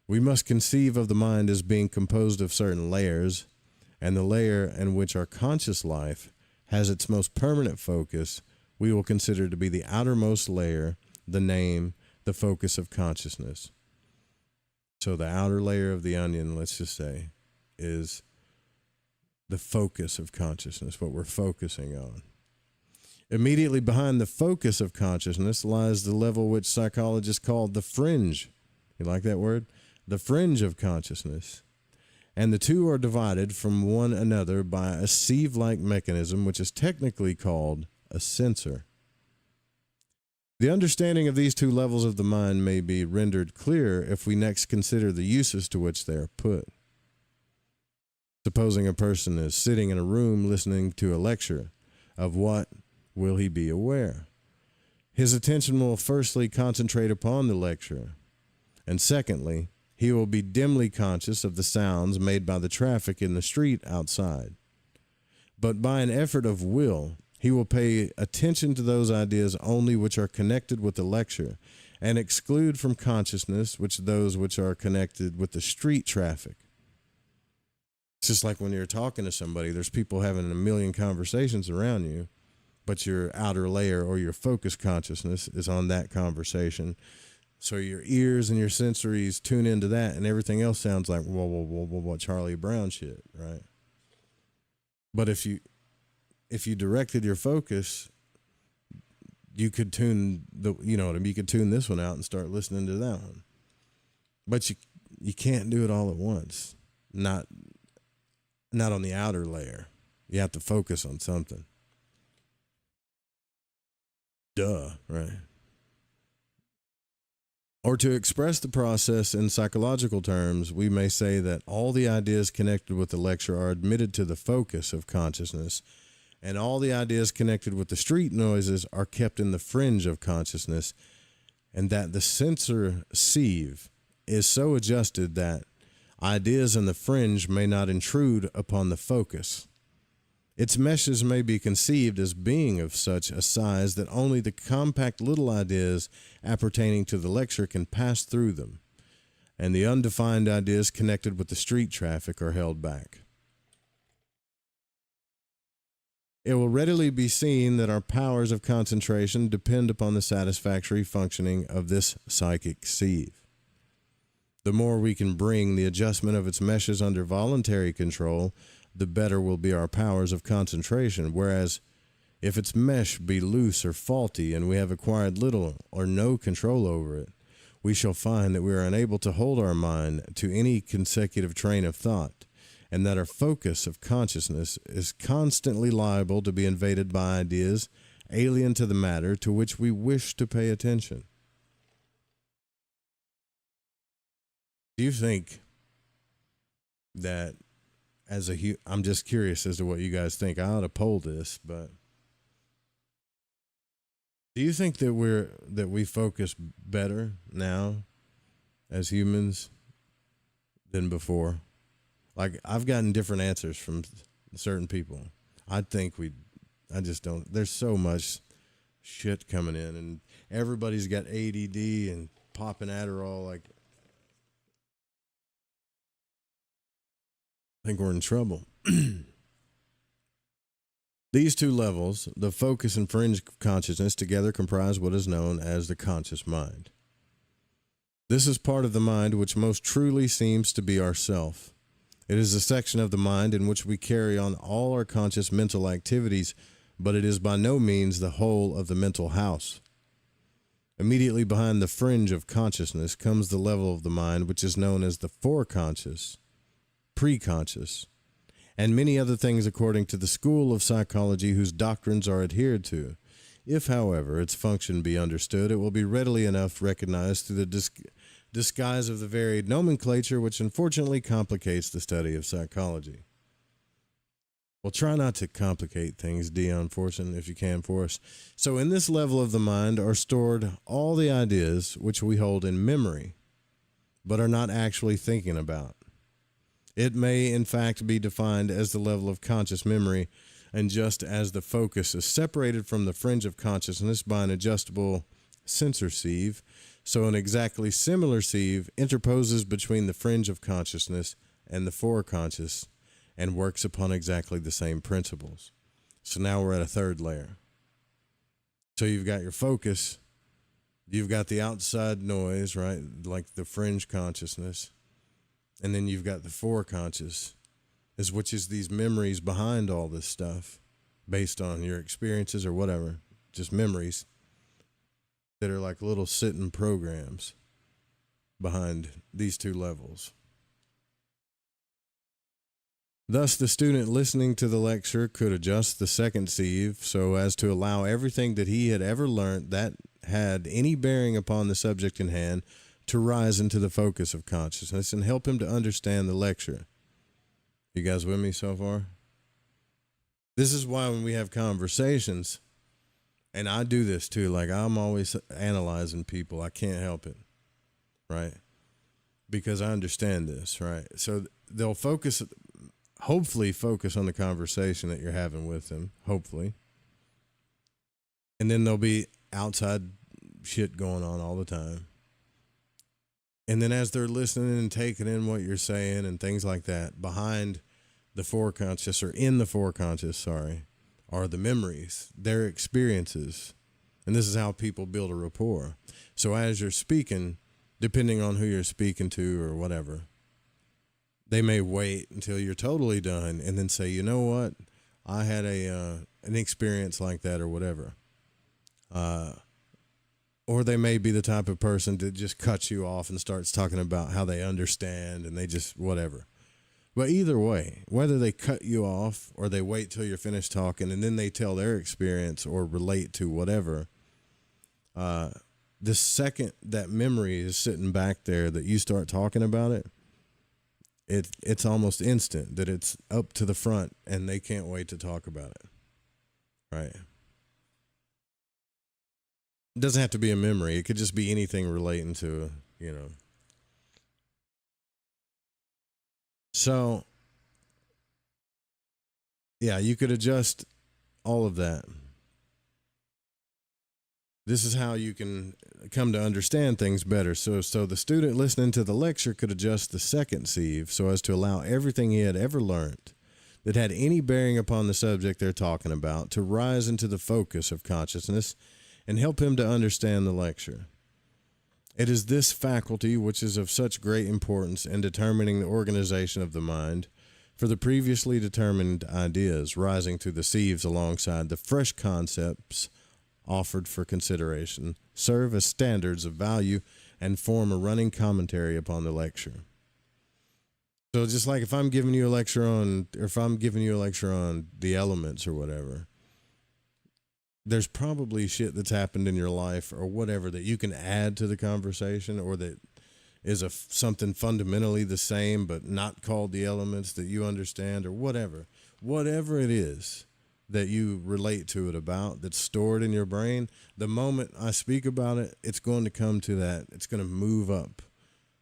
Speaker 4: We must conceive of the mind as being composed of certain layers, and the layer in which our conscious life has its most permanent focus we will consider to be the outermost layer, the name, the focus of consciousness. So the outer layer of the onion, let's just say, is the focus of consciousness, what we're focusing on. Immediately behind the focus of consciousness lies the level which psychologists call the fringe. You like that word? The fringe of consciousness. And the two are divided from one another by a sieve-like mechanism which is technically called a sensor. The understanding of these two levels of the mind may be rendered clear if we next consider the uses to which they are put. Supposing a person is sitting in a room listening to a lecture, of what will he be aware? His attention will firstly concentrate upon the lecture, and secondly, he will be dimly conscious of the sounds made by the traffic in the street outside. But by an effort of will, he will pay attention to those ideas only which are connected with the lecture, and exclude from consciousness those which are connected with the street traffic. It's just like when you're talking to somebody, there's people having a million conversations around you, but your outer layer or your focus consciousness is on that conversation. So your ears and your sensories tune into that, and everything else sounds like whoa, Charlie Brown shit, right? But if you directed your focus, you could tune you could tune this one out and start listening to that one. But you can't do it all at once. Not on the outer layer. You have to focus on something. Duh, right? Or to express the process in psychological terms, we may say that all the ideas connected with the lecture are admitted to the focus of consciousness, and all the ideas connected with the street noises are kept in the fringe of consciousness, and that the sensor sieve is so adjusted that ideas in the fringe may not intrude upon the focus. Its meshes may be conceived as being of such a size that only the compact little ideas appertaining to the lecture can pass through them, and the undefined ideas connected with the street traffic are held back. It will readily be seen that our powers of concentration depend upon the satisfactory functioning of this psychic sieve. The more we can bring the adjustment of its meshes under voluntary control, the better will be our powers of concentration, whereas if its mesh be loose or faulty and we have acquired little or no control over it, we shall find that we are unable to hold our mind to any consecutive train of thought, and that our focus of consciousness is constantly liable to be invaded by ideas alien to the matter to which we wish to pay attention. Do you think that I'm just curious as to what you guys think. I ought to poll this, but do you think that we focus better now as humans than before? Like, I've gotten different answers from certain people. I just don't. There's so much shit coming in, and everybody's got ADD and popping Adderall. Like, I think we're in trouble. These two levels, the focus and fringe consciousness, together comprise what is known as the conscious mind. This is part of the mind which most truly seems to be ourself. It is a section of the mind in which we carry on all our conscious mental activities, but it is by no means the whole of the mental house. Immediately behind the fringe of consciousness comes the level of the mind which is known as the foreconscious, preconscious, and many other things according to the school of psychology whose doctrines are adhered to. If, however, its function be understood, it will be readily enough recognized through the disguise of the varied nomenclature which unfortunately complicates the study of psychology. Well, try not to complicate things, Dion Fortune, if you can for us. So in this level of the mind are stored all the ideas which we hold in memory, but are not actually thinking about. It may, in fact, be defined as the level of conscious memory, and just as the focus is separated from the fringe of consciousness by an adjustable sensor sieve, so an exactly similar sieve interposes between the fringe of consciousness and the foreconscious and works upon exactly the same principles. So now we're at a third layer. So you've got your focus, you've got the outside noise, right, like the fringe consciousness, and then you've got the foreconscious, which is these memories behind all this stuff based on your experiences or whatever, just memories that are like little sitting programs behind these two levels. Thus, the student listening to the lecture could adjust the second sieve so as to allow everything that he had ever learned that had any bearing upon the subject in hand to rise into the focus of consciousness and help him to understand the lecture. You guys with me so far? This is why when we have conversations, and I do this too, like I'm always analyzing people. I can't help it, right? Because I understand this, right? So they'll hopefully focus on the conversation that you're having with them, hopefully. And then there'll be outside shit going on all the time. And then as they're listening and taking in what you're saying and things like that, behind the foreconscious, or in the foreconscious, are the memories, their experiences. And this is how people build a rapport. So as you're speaking, depending on who you're speaking to or whatever, they may wait until you're totally done and then say, you know what, I had an experience like that or whatever. Or they may be the type of person that just cuts you off and starts talking about how they understand and they just whatever. But either way, whether they cut you off or they wait till you're finished talking and then they tell their experience or relate to whatever, the second that memory is sitting back there that you start talking about it, it's almost instant that it's up to the front and they can't wait to talk about it, right? It doesn't have to be a memory. It could just be anything relating to, So, yeah, you could adjust all of that. This is how you can come to understand things better. So the student listening to the lecture could adjust the second sieve so as to allow everything he had ever learned that had any bearing upon the subject they're talking about to rise into the focus of consciousness and help him to understand the lecture. It is this faculty which is of such great importance in determining the organization of the mind, for the previously determined ideas rising through the sieves alongside the fresh concepts offered for consideration serve as standards of value and form a running commentary upon the lecture. So just like if I'm giving you a lecture on, or if I'm giving you a lecture on the elements or whatever, there's probably shit that's happened in your life or whatever that you can add to the conversation, or that is something fundamentally the same but not called the elements that you understand, or whatever it is that you relate to it about, that's stored in your brain. The moment I speak about it, it's going to come to that. It's going to move up.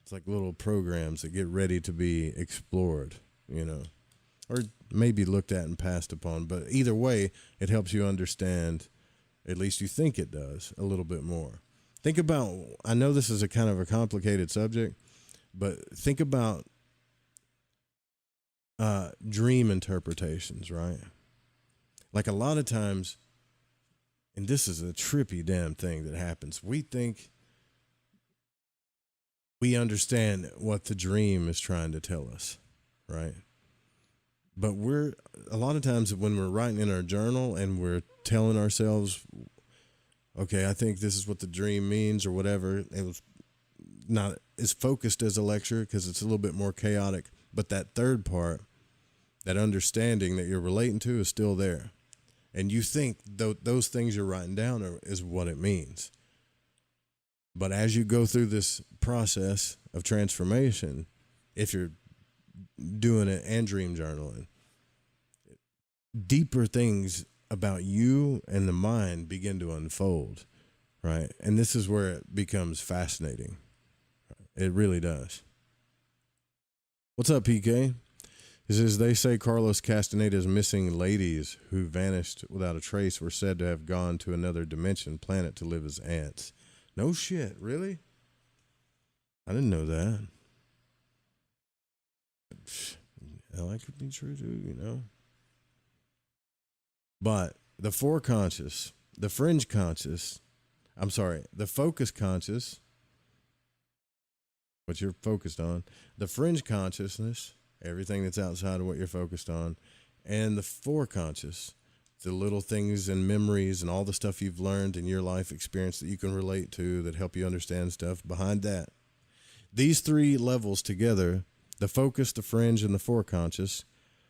Speaker 4: It's like little programs that get ready to be explored, or maybe looked at and passed upon. But either way, it helps you understand, at least you think it does, a little bit more. Think about, I know this is a kind of a complicated subject, but think about dream interpretations, right? Like a lot of times, and this is a trippy damn thing that happens, we think we understand what the dream is trying to tell us, right? But a lot of times when we're writing in our journal and we're telling ourselves, okay, I think this is what the dream means or whatever, it was not as focused as a lecture because it's a little bit more chaotic. But that third part, that understanding that you're relating to, is still there. And you think those things you're writing down is what it means. But as you go through this process of transformation, if you're doing it and dream journaling, deeper things about you and the mind begin to unfold, right? And this is where it becomes fascinating. It really does. What's up, PK? It says, they say Carlos Castaneda's missing ladies who vanished without a trace were said to have gone to another dimension planet to live as ants. No shit, really? I didn't know that. Hell, that could be true too, But the foreconscious, the fringe conscious, the focus conscious, what you're focused on, the fringe consciousness, everything that's outside of what you're focused on, and the foreconscious, the little things and memories and all the stuff you've learned in your life experience that you can relate to that help you understand stuff behind that. These three levels together, the focus, the fringe, and the foreconscious,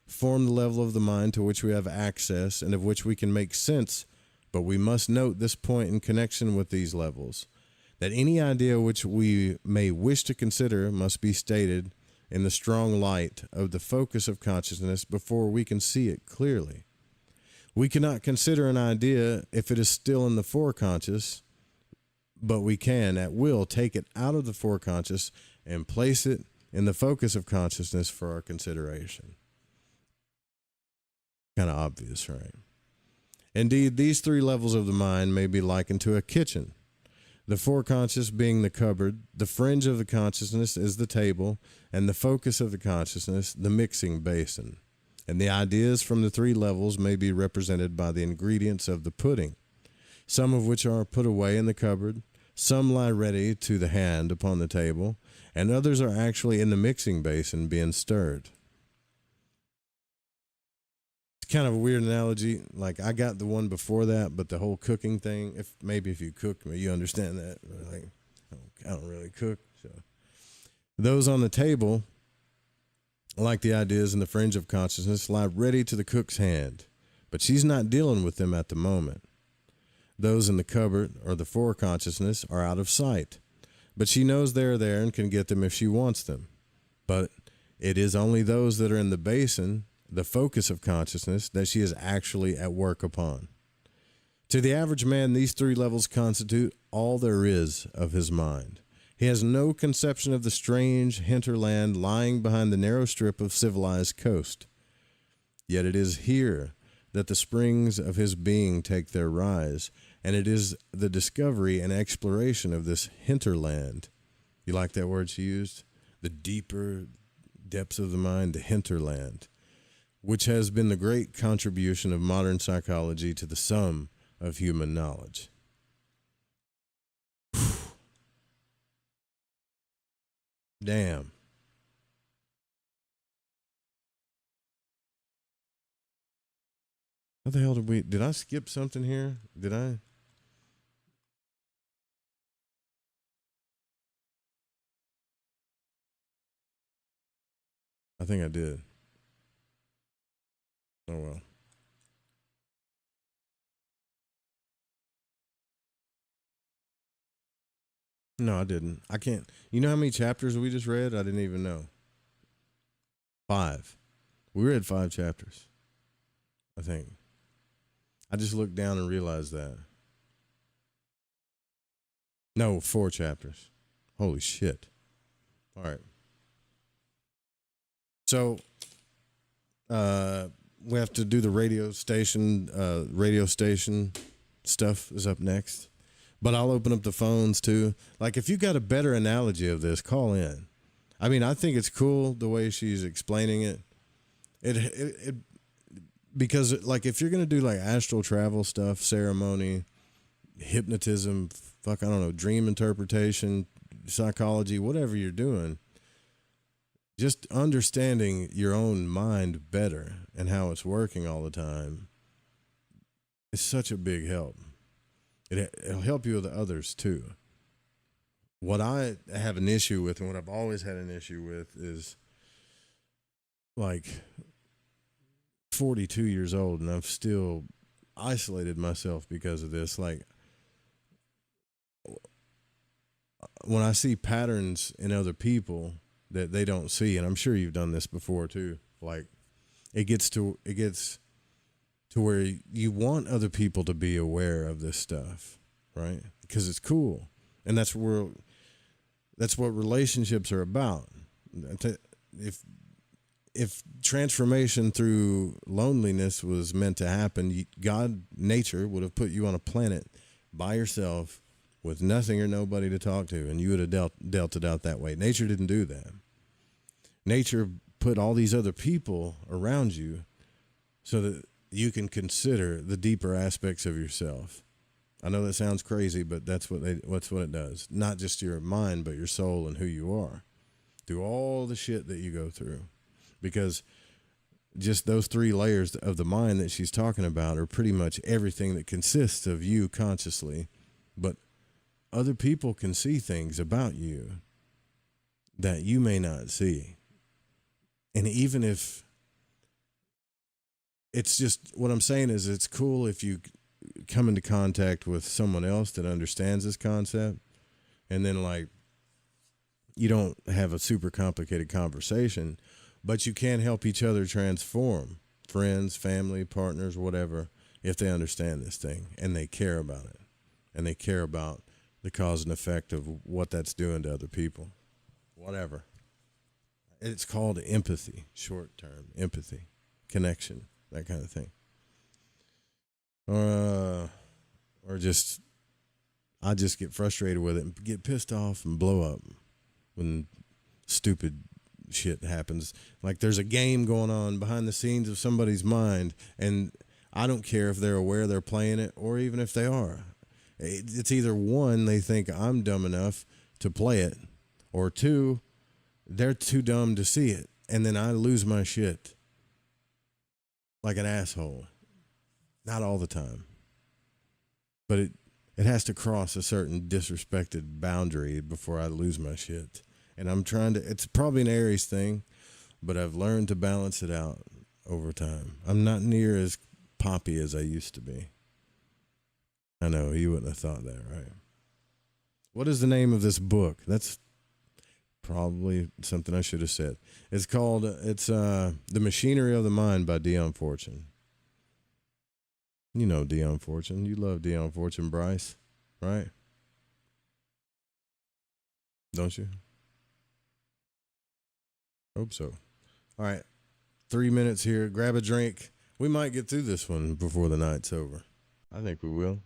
Speaker 4: form the level of the mind to which we have access and of which we can make sense, but we must note this point in connection with these levels, that any idea which we may wish to consider must be stated in the strong light of the focus of consciousness before we can see it clearly. We cannot consider an idea if it is still in the foreconscious, but we can, at will, take it out of the foreconscious and place it in the focus of consciousness for our consideration. Kind of obvious, right? Indeed, these three levels of the mind may be likened to a kitchen. The foreconscious being the cupboard, the fringe of the consciousness is the table, and the focus of the consciousness, the mixing basin. And the ideas from the three levels may be represented by the ingredients of the pudding, some of which are put away in the cupboard, some lie ready to the hand upon the table, and others are actually in the mixing basin being stirred. It's kind of a weird analogy. Like, I got the one before that, but the whole cooking thing, if you cook, you understand that. Like, I don't really cook. So those on the table, like the ideas in the fringe of consciousness, lie ready to the cook's hand, but she's not dealing with them at the moment. Those in the cupboard, or the foreconsciousness, are out of sight, but she knows they're there and can get them if she wants them. But it is only those that are in the basin, the focus of consciousness, that she is actually at work upon. To the average man, these three levels constitute all there is of his mind. He has no conception of the strange hinterland lying behind the narrow strip of civilized coast. Yet it is here that the springs of his being take their rise, and it is the discovery and exploration of this hinterland. You like that word she used? The deeper depths of the mind, the hinterland, which has been the great contribution of modern psychology to the sum of human knowledge. Damn. How the hell did I skip something here? Did I? I think I did. Oh well. No, I didn't. I can't. You know how many chapters we just read? I didn't even know. 5. We read 5 chapters, I think. I just looked down and realized that. No, 4 chapters. Holy shit. All right. So, we have to do the radio station. Radio station stuff is up next. But I'll open up the phones too. Like, if you got a better analogy of this, call in. I mean, I think it's cool the way she's explaining it. It because, like, if you're gonna do like astral travel stuff, ceremony, hypnotism, I don't know, dream interpretation, psychology, whatever you're doing, just understanding your own mind better and how it's working all the time is such a big help. It'll help you with others too. What I have an issue with, and what I've always had an issue with, is like 42 years old, and I've still isolated myself because of this. Like, when I see patterns in other people that they don't see, and I'm sure you've done this before too, like it gets to where you want other people to be aware of this stuff, right? Because it's cool. And that's what relationships are about. If transformation through loneliness was meant to happen, nature would have put you on a planet by yourself with nothing or nobody to talk to, and you would have dealt it out that way. Nature didn't do that. Nature put all these other people around you so that you can consider the deeper aspects of yourself. I know that sounds crazy, but that's what it does. Not just your mind, but your soul and who you are. Through all the shit that you go through. Because just those 3 layers of the mind that she's talking about are pretty much everything that consists of you consciously. But other people can see things about you that you may not see. And even if it's just, what I'm saying is, it's cool if you come into contact with someone else that understands this concept, and then like you don't have a super complicated conversation, but you can help each other transform, friends, family, partners, whatever, if they understand this thing and they care about it, and they care about the cause and effect of what that's doing to other people, whatever. It's called empathy, short-term empathy, connection, that kind of thing. Or just, I just get frustrated with it and get pissed off and blow up when stupid shit happens. Like, there's a game going on behind the scenes of somebody's mind, and I don't care if they're aware they're playing it or even if they are. It's either 1, they think I'm dumb enough to play it, or 2, they're too dumb to see it, and then I lose my shit like an asshole. Not all the time, but it has to cross a certain disrespected boundary before I lose my shit. And I'm trying to, it's probably an Aries thing, but I've learned to balance it out over time. I'm not near as poppy as I used to be. I know, you wouldn't have thought that, right? What is the name of this book? That's probably something I should have said. It's called, The Machinery of the Mind by Dion Fortune. You know Dion Fortune. You love Dion Fortune, Bryce, right? Don't you? Hope so. All right. 3 minutes here. Grab a drink. We might get through this one before the night's over. I think we will.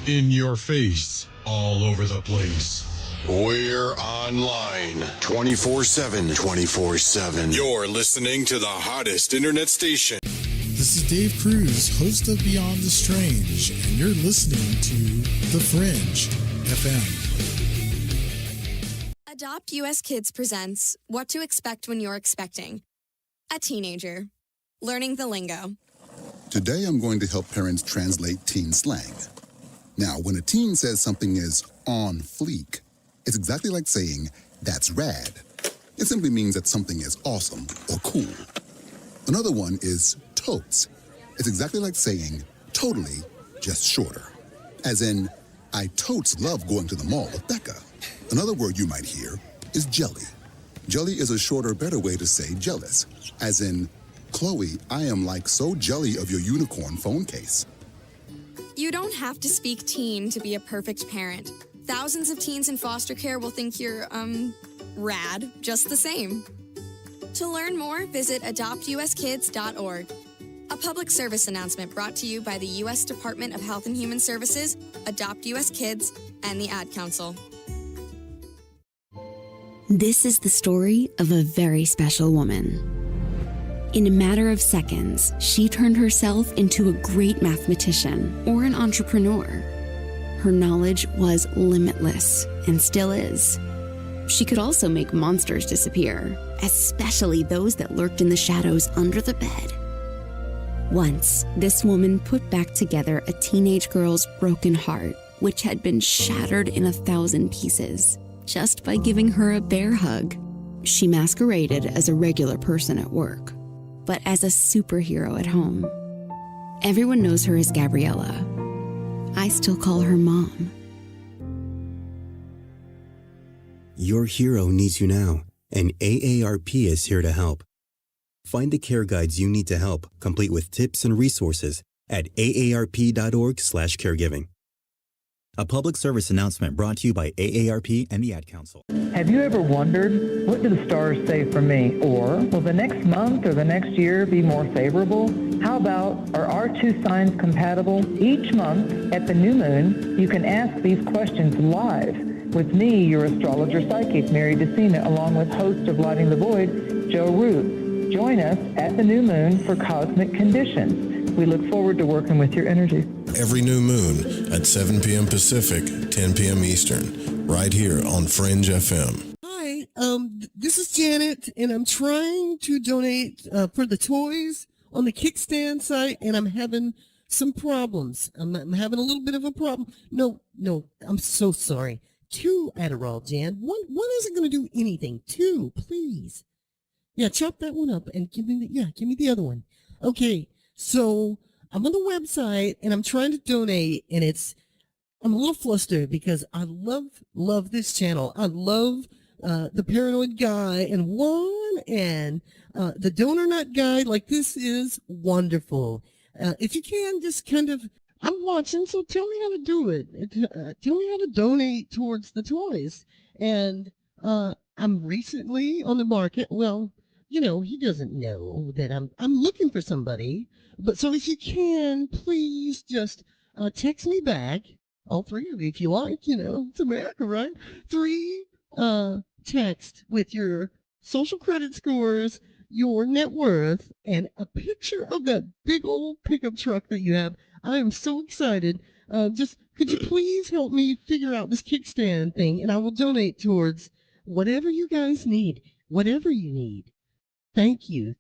Speaker 3: In your face, all over the place.
Speaker 5: We're online 24/7. 24/7. You're listening to the hottest internet station.
Speaker 6: This is Dave Cruz, host of Beyond the Strange, and you're listening to The Fringe FM.
Speaker 7: Adopt US Kids presents What to Expect When You're Expecting a Teenager. Learning the lingo.
Speaker 8: Today I'm going to help parents translate teen slang. Now, when a teen says something is on fleek, it's exactly like saying, that's rad. It simply means that something is awesome or cool. Another one is totes. It's exactly like saying, totally, just shorter. As in, I totes love going to the mall with Becca. Another word you might hear is jelly. Jelly is a shorter, better way to say jealous. As in, Chloe, I am like so jelly of your unicorn phone case.
Speaker 7: You don't have to speak teen to be a perfect parent. Thousands of teens in foster care will think you're, rad, just the same. To learn more, visit adoptuskids.org. A public service announcement brought to you by the U.S. Department of Health and Human Services, Adopt U.S. Kids, and the Ad Council.
Speaker 9: This is the story of a very special woman. In a matter of seconds, she turned herself into a great mathematician or an entrepreneur. Her knowledge was limitless and still is. She could also make monsters disappear, especially those that lurked in the shadows under the bed. Once, this woman put back together a teenage girl's broken heart, which had been shattered in 1,000 pieces, just by giving her a bear hug. She masqueraded as a regular person at work, but as a superhero at home. Everyone knows her as Gabriella. I still call her Mom.
Speaker 10: Your hero needs you now, and AARP is here to help. Find the care guides you need to help, complete with tips and resources at aarp.org/caregiving. A public service announcement brought to you by AARP and the Ad Council.
Speaker 11: Have you ever wondered, what do the stars say for me? Or, will the next month or the next year be more favorable? How about, are our two signs compatible? Each month, at the new moon, you can ask these questions live with me, your astrologer psychic, Mary DeCina, along with host of Lighting the Void, Joe Root. Join us at the new moon for Cosmic Conditions. We look forward to working with your energy.
Speaker 12: Every new moon at 7 p.m. Pacific, 10 p.m. Eastern, right here on Fringe FM.
Speaker 13: Hi, this is Janet, and I'm trying to donate for the toys on the kickstand site, and I'm having some problems. I'm having a little bit of a problem. No, I'm so sorry. 2 Adderall, Jan. One isn't going to do anything. 2, please. Yeah, chop that one up and give me the other one. Okay, so I'm on the website and I'm trying to donate, and I'm a little flustered because I love this channel. I love the Paranoid Guy and the Donor Nut Guide. Like, this is wonderful. If you can, just kind of, I'm watching, so tell me how to do it. Tell me how to donate towards the toys. And I'm recently on the market. Well, he doesn't know that I'm looking for somebody. But so if you can, please just text me back, all 3 of you if you like, it's America, right? 3 text with your social credit scores, your net worth, and a picture of that big old pickup truck that you have. I am so excited. Could you please help me figure out this kickstand thing, and I will donate towards whatever you guys need, whatever you need. Thank you.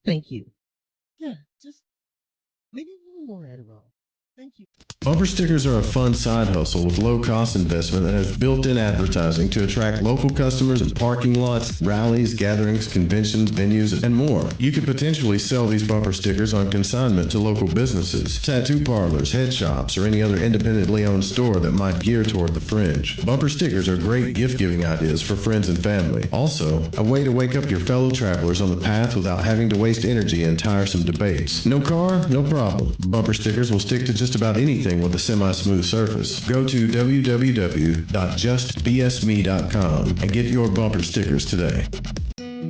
Speaker 13: Yeah, just maybe a little more Adderall. Thank you.
Speaker 12: Bumper stickers are a fun side hustle with low-cost investment that has built-in advertising to attract local customers in parking lots, rallies, gatherings, conventions, venues, and more. You could potentially sell these bumper stickers on consignment to local businesses, tattoo parlors, head shops, or any other independently owned store that might gear toward the fringe. Bumper stickers are great gift-giving ideas for friends and family. Also, a way to wake up your fellow travelers on the path without having to waste energy in tiresome debates. No car? No problem. Bumper stickers will stick to just about anything with a semi-smooth surface. Go to www.justbsme.com and get your bumper stickers today.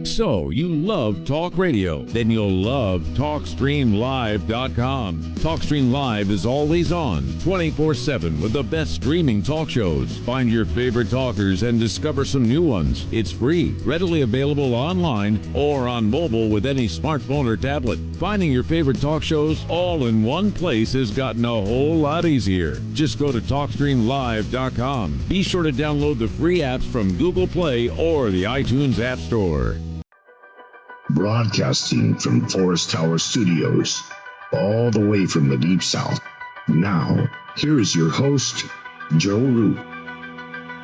Speaker 14: So, you love talk radio? Then you'll love TalkStreamLive.com. TalkStream Live is always on, 24/7 with the best streaming talk shows. Find your favorite talkers and discover some new ones. It's free, readily available online or on mobile with any smartphone or tablet. Finding your favorite talk shows all in one place has gotten a whole lot easier. Just go to TalkStreamLive.com. Be sure to download the free apps from Google Play or the iTunes App Store.
Speaker 15: Broadcasting from Forest Tower Studios, all the way from the Deep South. Now, here is your host, Joe Root.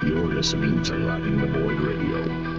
Speaker 15: You're listening to Lighting the Void Radio.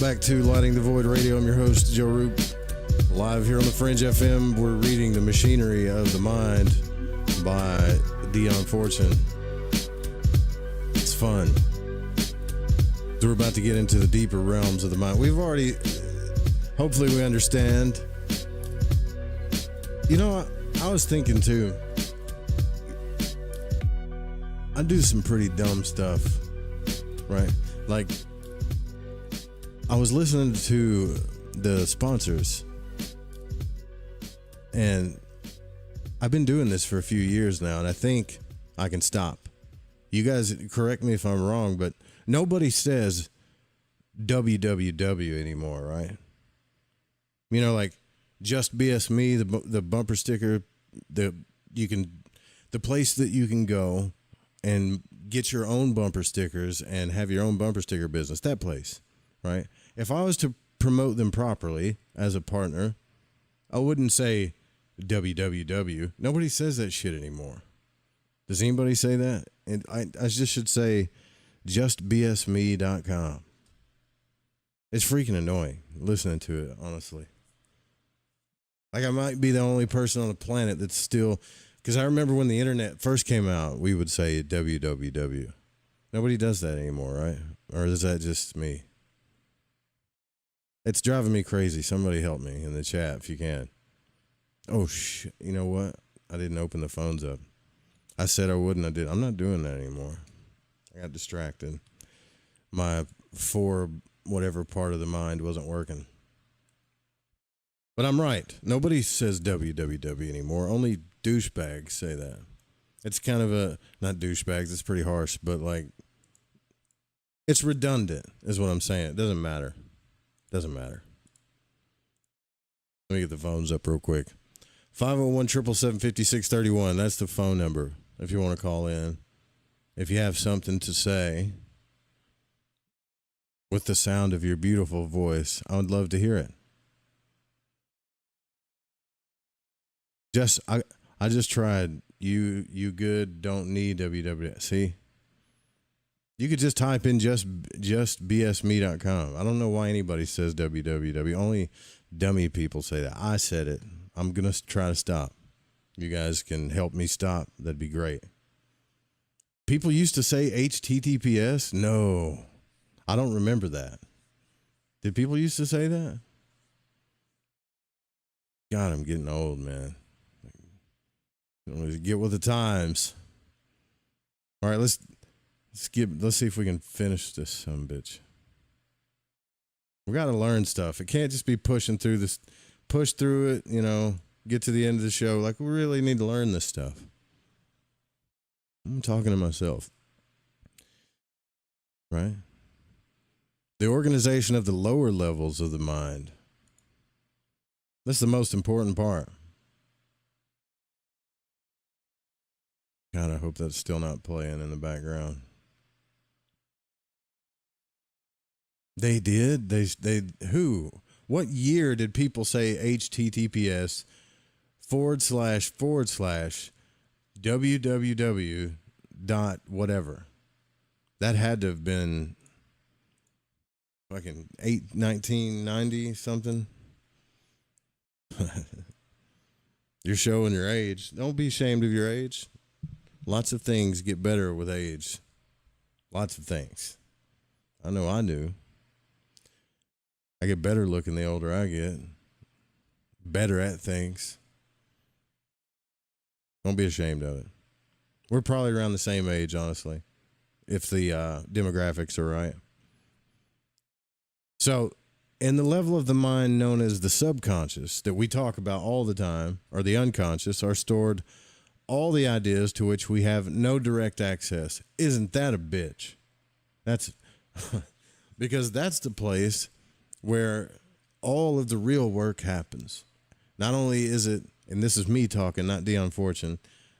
Speaker 4: Back to Lighting the Void Radio. I'm your host, Joe Roop. Live here on the Fringe FM. We're reading The Machinery of the Mind by Dion Fortune. It's fun. So we're about to get into the deeper realms of the mind. We've already, hopefully we understand. You know, I was thinking too, I do some pretty dumb stuff, right? Like, I was listening to the sponsors, and I've been doing this for a few years now, and I think I can stop. You guys correct me if I'm wrong, but nobody says www anymore, right? You know, like Just BS Me, the bumper sticker, the place that you can go and get your own bumper stickers and have your own bumper sticker business, that place, right? If I was to promote them properly as a partner, I wouldn't say www. Nobody says that shit anymore. Does anybody say that? And I just should say justbsme.com. It's freaking annoying listening to it, honestly. Like, I might be the only person on the planet that's still, because I remember when the internet first came out, we would say www. Nobody does that anymore, right? Or is that just me? It's driving me crazy. Somebody help me in the chat if you can. Oh, shit. You know what? I didn't open the phones up. I said I wouldn't. I did. I'm not doing that anymore. I got distracted. My whatever part of the mind wasn't working. But I'm right. Nobody says www anymore. Only douchebags say that. It's kind of not douchebags. It's pretty harsh, but like, it's redundant is what I'm saying. It doesn't matter. Doesn't matter. Let me get the phones up real quick. 501-777-5631. That's the phone number if you want to call in. If you have something to say with the sound of your beautiful voice, I would love to hear it. I just tried. You good, don't need www. See? You could just type in justbsme.com. I don't know why anybody says www. Only dummy people say that. I said it. I'm going to try to stop. You guys can help me stop. That'd be great. People used to say HTTPS. No, I don't remember that. Did people used to say that? God, I'm getting old, man. Get with the times. All right, let's see if we can finish this some bitch. We got to learn stuff. It can't just be pushing through this, push through it, you know, get to the end of the show. Like, we really need to learn this stuff. I'm talking to myself. Right? The organization of the lower levels of the mind. That's the most important part. God, I hope that's still not playing in the background. They did? They who? What year did people say HTTPS // www dot whatever. That had to have been fucking 1990 something. You're showing your age. Don't be ashamed of your age. Lots of things get better with age. Lots of things. I know I do. I get better looking the older I get. Better at things. Don't be ashamed of it. We're probably around the same age, honestly, if the demographics are right. So, in the level of the mind known as the subconscious that we talk about all the time, or the unconscious, are stored all the ideas to which we have no direct access. Isn't that a bitch? That's because that's the place where all of the real work happens. Not only is it, and this is me talking, not Dion Fortune,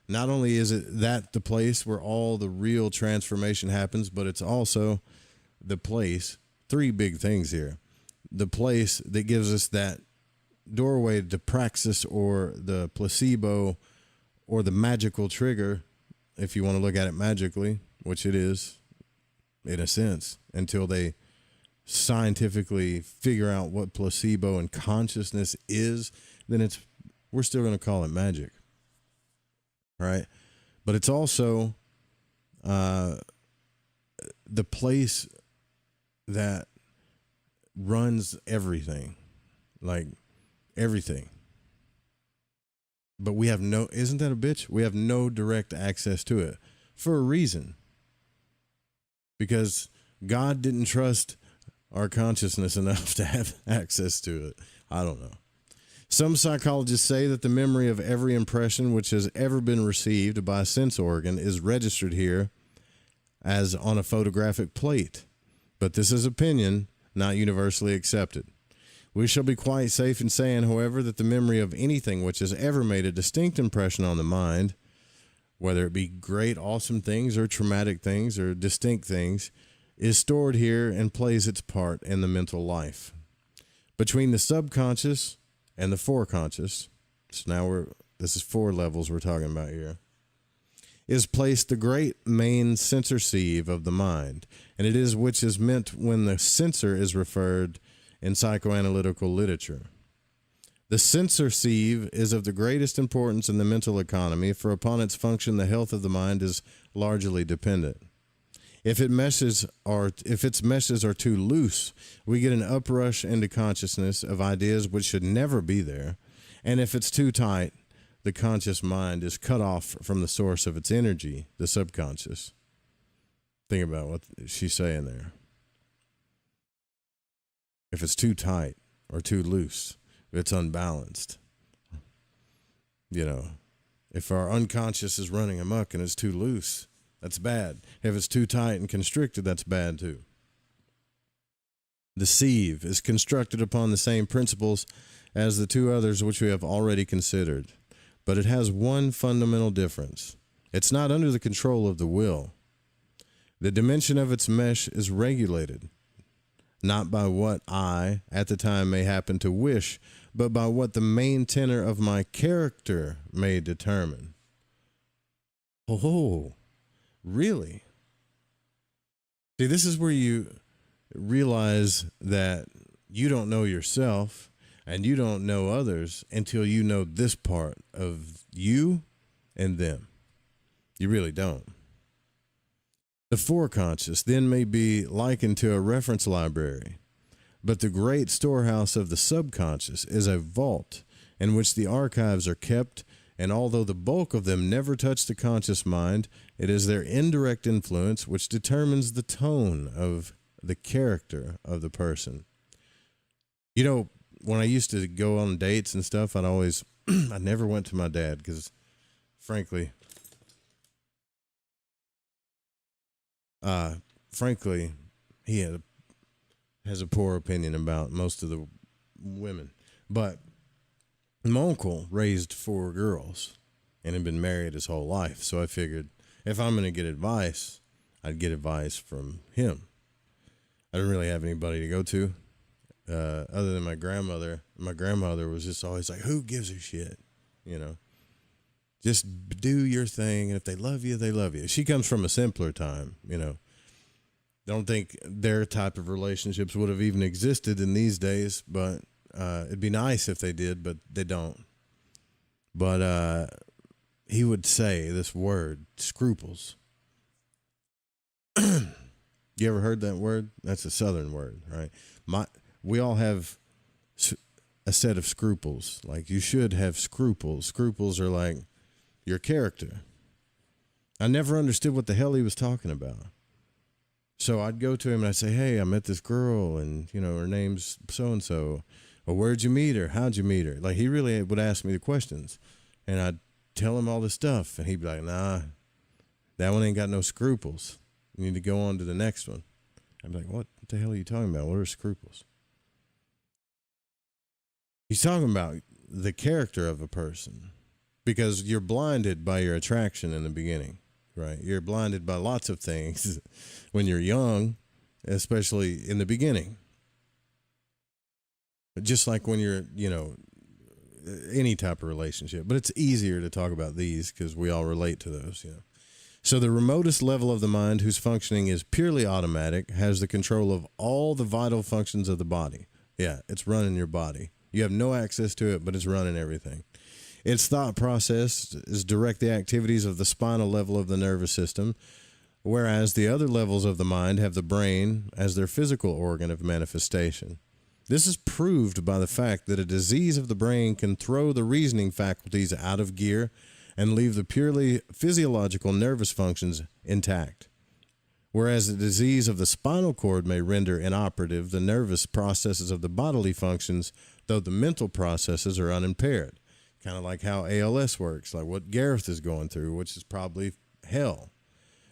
Speaker 4: not only is it that the place where all the real transformation happens, but it's also the place, three big things here. The place that gives us that doorway to praxis or the placebo or the magical trigger, if you want to look at it magically, which it is, in a sense, until they scientifically figure out what placebo and consciousness is, then we're still going to call it magic. Right? But it's also the place that runs everything, like everything. But we have no, isn't that a bitch? We have no direct access to it for a reason. Because God didn't trust our consciousness enough to have access to it. I don't know. Some psychologists say that the memory of every impression which has ever been received by a sense organ is registered here as on a photographic plate. But this is opinion, not universally accepted. We shall be quite safe in saying, however, that the memory of anything which has ever made a distinct impression on the mind, whether it be great, awesome things or traumatic things or distinct things, is stored here and plays its part in the mental life. Between the subconscious and the foreconscious, so now this is 4 levels we're talking about here, is placed the great main sensor sieve of the mind, and it is which is meant when the sensor is referred in psychoanalytical literature. The sensor sieve is of the greatest importance in the mental economy, for upon its function the health of the mind is largely dependent. If its meshes are too loose, we get an uprush into consciousness of ideas which should never be there, and if it's too tight, the conscious mind is cut off from the source of its energy, the subconscious. Think about what she's saying there. If it's too tight or too loose, if it's unbalanced, if our unconscious is running amok and it's too loose, that's bad. If it's too tight and constricted, that's bad too. The sieve is constructed upon the same principles as the 2 others which we have already considered, but it has one fundamental difference. It's not under the control of the will. The dimension of its mesh is regulated, not by what I, at the time, may happen to wish, but by what the main tenor of my character may determine. Oh, really? See, this is where you realize that you don't know yourself and you don't know others until you know this part of you and them. You really don't. The foreconscious then may be likened to a reference library, but the great storehouse of the subconscious is a vault in which the archives are kept, and although the bulk of them never touch the conscious mind, it is their indirect influence which determines the tone of the character of the person. When I used to go on dates and stuff, I never went to my dad because, frankly, he has a poor opinion about most of the women. But my uncle raised 4 girls and had been married his whole life. So I figured if I'm going to get advice, I'd get advice from him. I didn't really have anybody to go to other than my grandmother. My grandmother was just always like, who gives a shit? Just do your thing, and if they love you, they love you. She comes from a simpler time, Don't think their type of relationships would have even existed in these days, but it'd be nice if they did, but they don't. But he would say this word, scruples. You ever heard that word? That's a Southern word, right? We all have a set of scruples. Like, you should have scruples. Scruples are like your character. I never understood what the hell he was talking about. So I'd go to him and I'd say, hey, I met this girl and, her name's so-and-so. Well, where'd you meet her? How'd you meet her? Like, he really would ask me the questions. And I'd tell him all this stuff. And he'd be like, nah, that one ain't got no scruples. You need to go on to the next one. I'd be like, what the hell are you talking about? What are scruples? He's talking about the character of a person. Because you're blinded by your attraction in the beginning, right? You're blinded by lots of things when you're young, especially in the beginning. Just like when you're, any type of relationship. But it's easier to talk about these because we all relate to those, So the remotest level of the mind, whose functioning is purely automatic, has the control of all the vital functions of the body. Yeah, it's running your body. You have no access to it, but it's running everything. Its thought process is direct the activities of the spinal level of the nervous system, whereas the other levels of the mind have the brain as their physical organ of manifestation. This is proved by the fact that a disease of the brain can throw the reasoning faculties out of gear and leave the purely physiological nervous functions intact, whereas a disease of the spinal cord may render inoperative the nervous processes of the bodily functions, though the mental processes are unimpaired. Kind of like how ALS works, like what Gareth is going through, which is probably hell.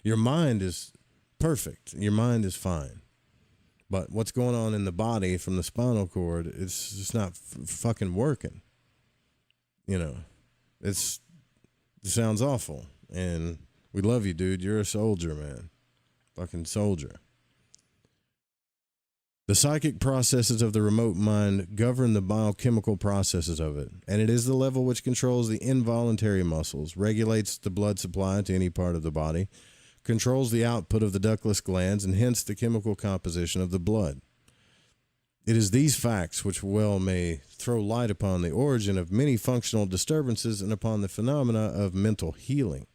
Speaker 4: Your mind is perfect. Your mind is fine. But what's going on in the body from the spinal cord, it's just not fucking working. It sounds awful. And we love you, dude. You're a soldier, man. Fucking soldier. The psychic processes of the remote mind govern the biochemical processes of it, and it is the level which controls the involuntary muscles, regulates the blood supply to any part of the body, controls the output of the ductless glands, and hence the chemical composition of the blood. It is these facts which well may throw light upon the origin of many functional disturbances and upon the phenomena of mental healing.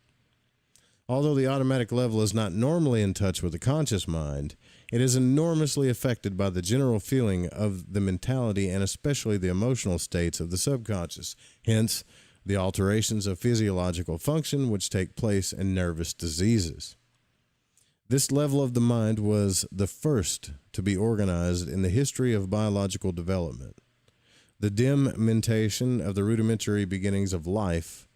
Speaker 4: Although the automatic level is not normally in touch with the conscious mind, it is enormously affected by the general feeling of the mentality and especially the emotional states of the subconscious, hence the alterations of physiological function which take place in nervous diseases. This level of the mind was the first to be organized in the history of biological development. The dim mentation of the rudimentary beginnings of life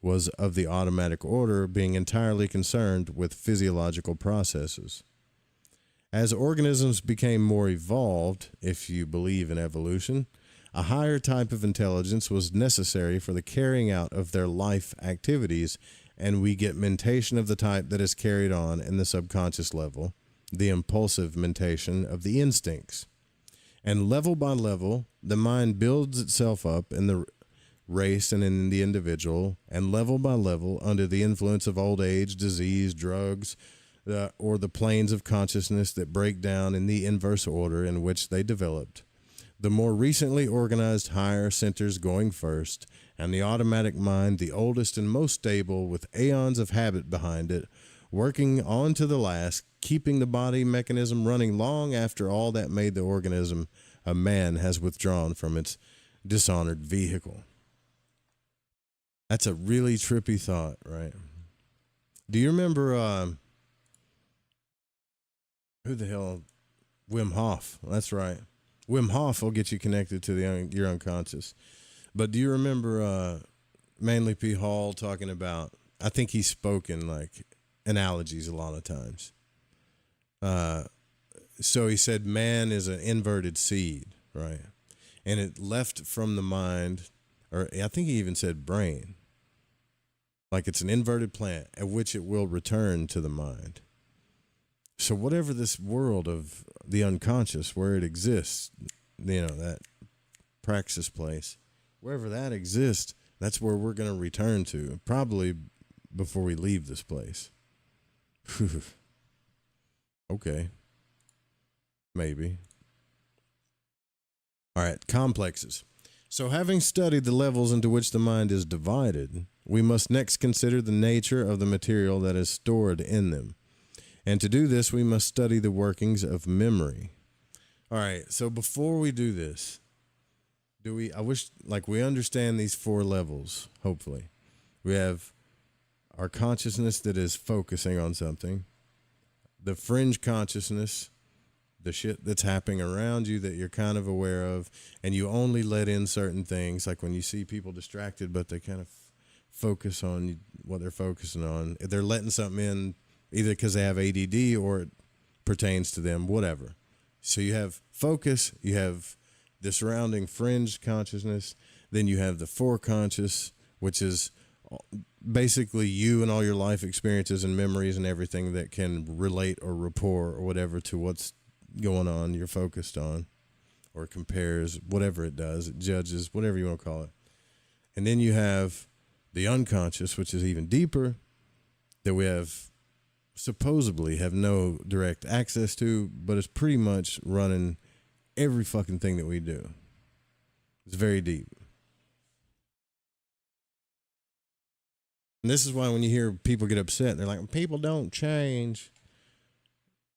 Speaker 4: was of the automatic order, being entirely concerned with physiological processes. As organisms became more evolved, if you believe in evolution, a higher type of intelligence was necessary for the carrying out of their life activities, and we get mentation of the type that is carried on in the subconscious level, the impulsive mentation of the instincts. And level by level, the mind builds itself up in the race and in the individual, and level by level, under the influence of old age, disease, drugs, or the planes of consciousness that break down in the inverse order in which they developed, the more recently organized higher centers going first, and the automatic mind, the oldest and most stable, with aeons of habit behind it, working on to the last, keeping the body mechanism running long after all that made the organism a man has withdrawn from its dishonored vehicle. That's a really trippy thought, right? Do you remember, who the hell? Wim Hof. That's right. Wim Hof will get you connected to your unconscious. But do you remember Manly P. Hall talking about, I think he's spoken like analogies a lot of times. So he said man is an inverted seed, right? And it left from the mind, or I think he even said brain. Like it's an inverted plant at which it will return to the mind. So whatever this world of the unconscious, where it exists, that praxis place, wherever that exists, That's where we're going to return to, probably before we leave this place. Okay. Maybe. All right, complexes. So having studied the levels into which the mind is divided, we must next consider the nature of the material that is stored in them. And to do this, we must study the workings of memory. All right, so before we do this, I wish, like, we understand these 4 levels, hopefully. We have our consciousness that is focusing on something, the fringe consciousness, the shit that's happening around you that you're kind of aware of, and you only let in certain things, like when you see people distracted, but they kind of focus on what they're focusing on. They're letting something in either because they have ADD or it pertains to them, whatever. So you have focus, you have the surrounding fringe consciousness, then you have the foreconscious, which is basically you and all your life experiences and memories and everything that can relate or rapport or whatever to what's going on you're focused on, or compares, whatever it does, it judges, whatever you want to call it. And then you have the unconscious, which is even deeper, that we have supposedly have no direct access to, but it's pretty much running every fucking thing that we do. It's very deep. And this is why when you hear people get upset, they're like, people don't change.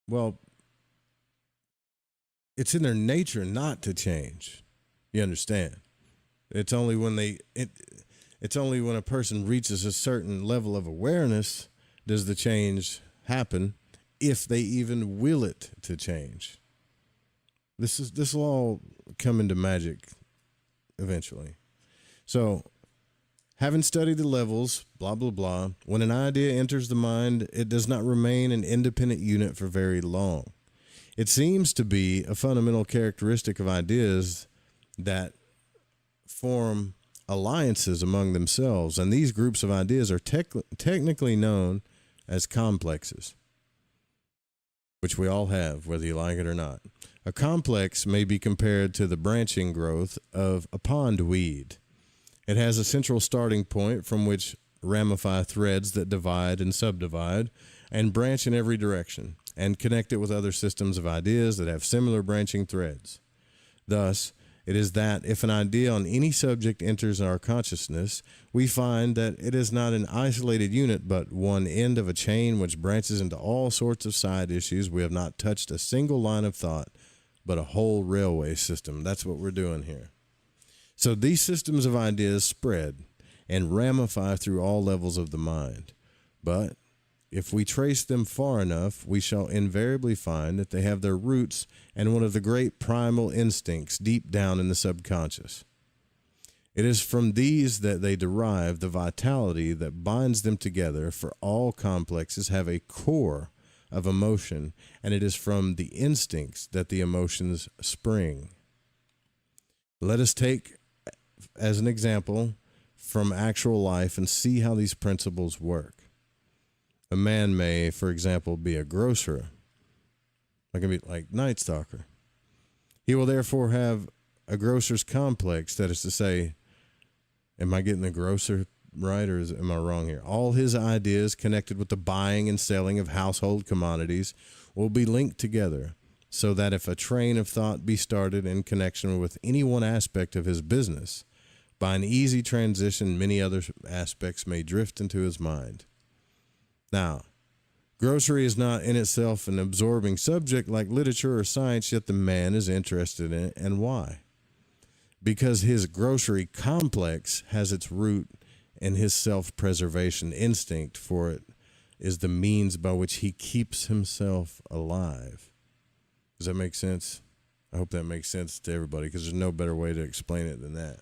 Speaker 4: Well, it's in their nature not to change. You understand? It's only when it's only when a person reaches a certain level of awareness does the change happen, if they even will it to change. This will all come into magic eventually. So, having studied the levels, blah, blah, blah, when an idea enters the mind, it does not remain an independent unit for very long. It seems to be a fundamental characteristic of ideas that form alliances among themselves, and these groups of ideas are technically known as complexes, which we all have, whether you like it or not. A complex may be compared to the branching growth of a pond weed. It has a central starting point from which ramify threads that divide and subdivide and branch in every direction, and connect it with other systems of ideas that have similar branching threads. Thus, it is that if an idea on any subject enters our consciousness, we find that it is not an isolated unit, but one end of a chain which branches into all sorts of side issues. We have not touched a single line of thought, but a whole railway system. That's what we're doing here. So these systems of ideas spread and ramify through all levels of the mind. But if we trace them far enough, we shall invariably find that they have their roots in one of the great primal instincts deep down in the subconscious. It is from these that they derive the vitality that binds them together, for all complexes have a core of emotion, and it is from the instincts that the emotions spring. Let us take as an example from actual life and see how these principles work. A man may, for example, be a grocer. I can be like Night Stalker. He will therefore have a grocer's complex, that is to say, am I getting the grocer right, or am I wrong here? All his ideas connected with the buying and selling of household commodities will be linked together, so that if a train of thought be started in connection with any one aspect of his business, by an easy transition, many other aspects may drift into his mind. Now, grocery is not in itself an absorbing subject like literature or science, yet the man is interested in it. And why? Because his grocery complex has its root in his self-preservation instinct, for it is the means by which he keeps himself alive. Does that make sense? I hope that makes sense to everybody, because there's no better way to explain it than that.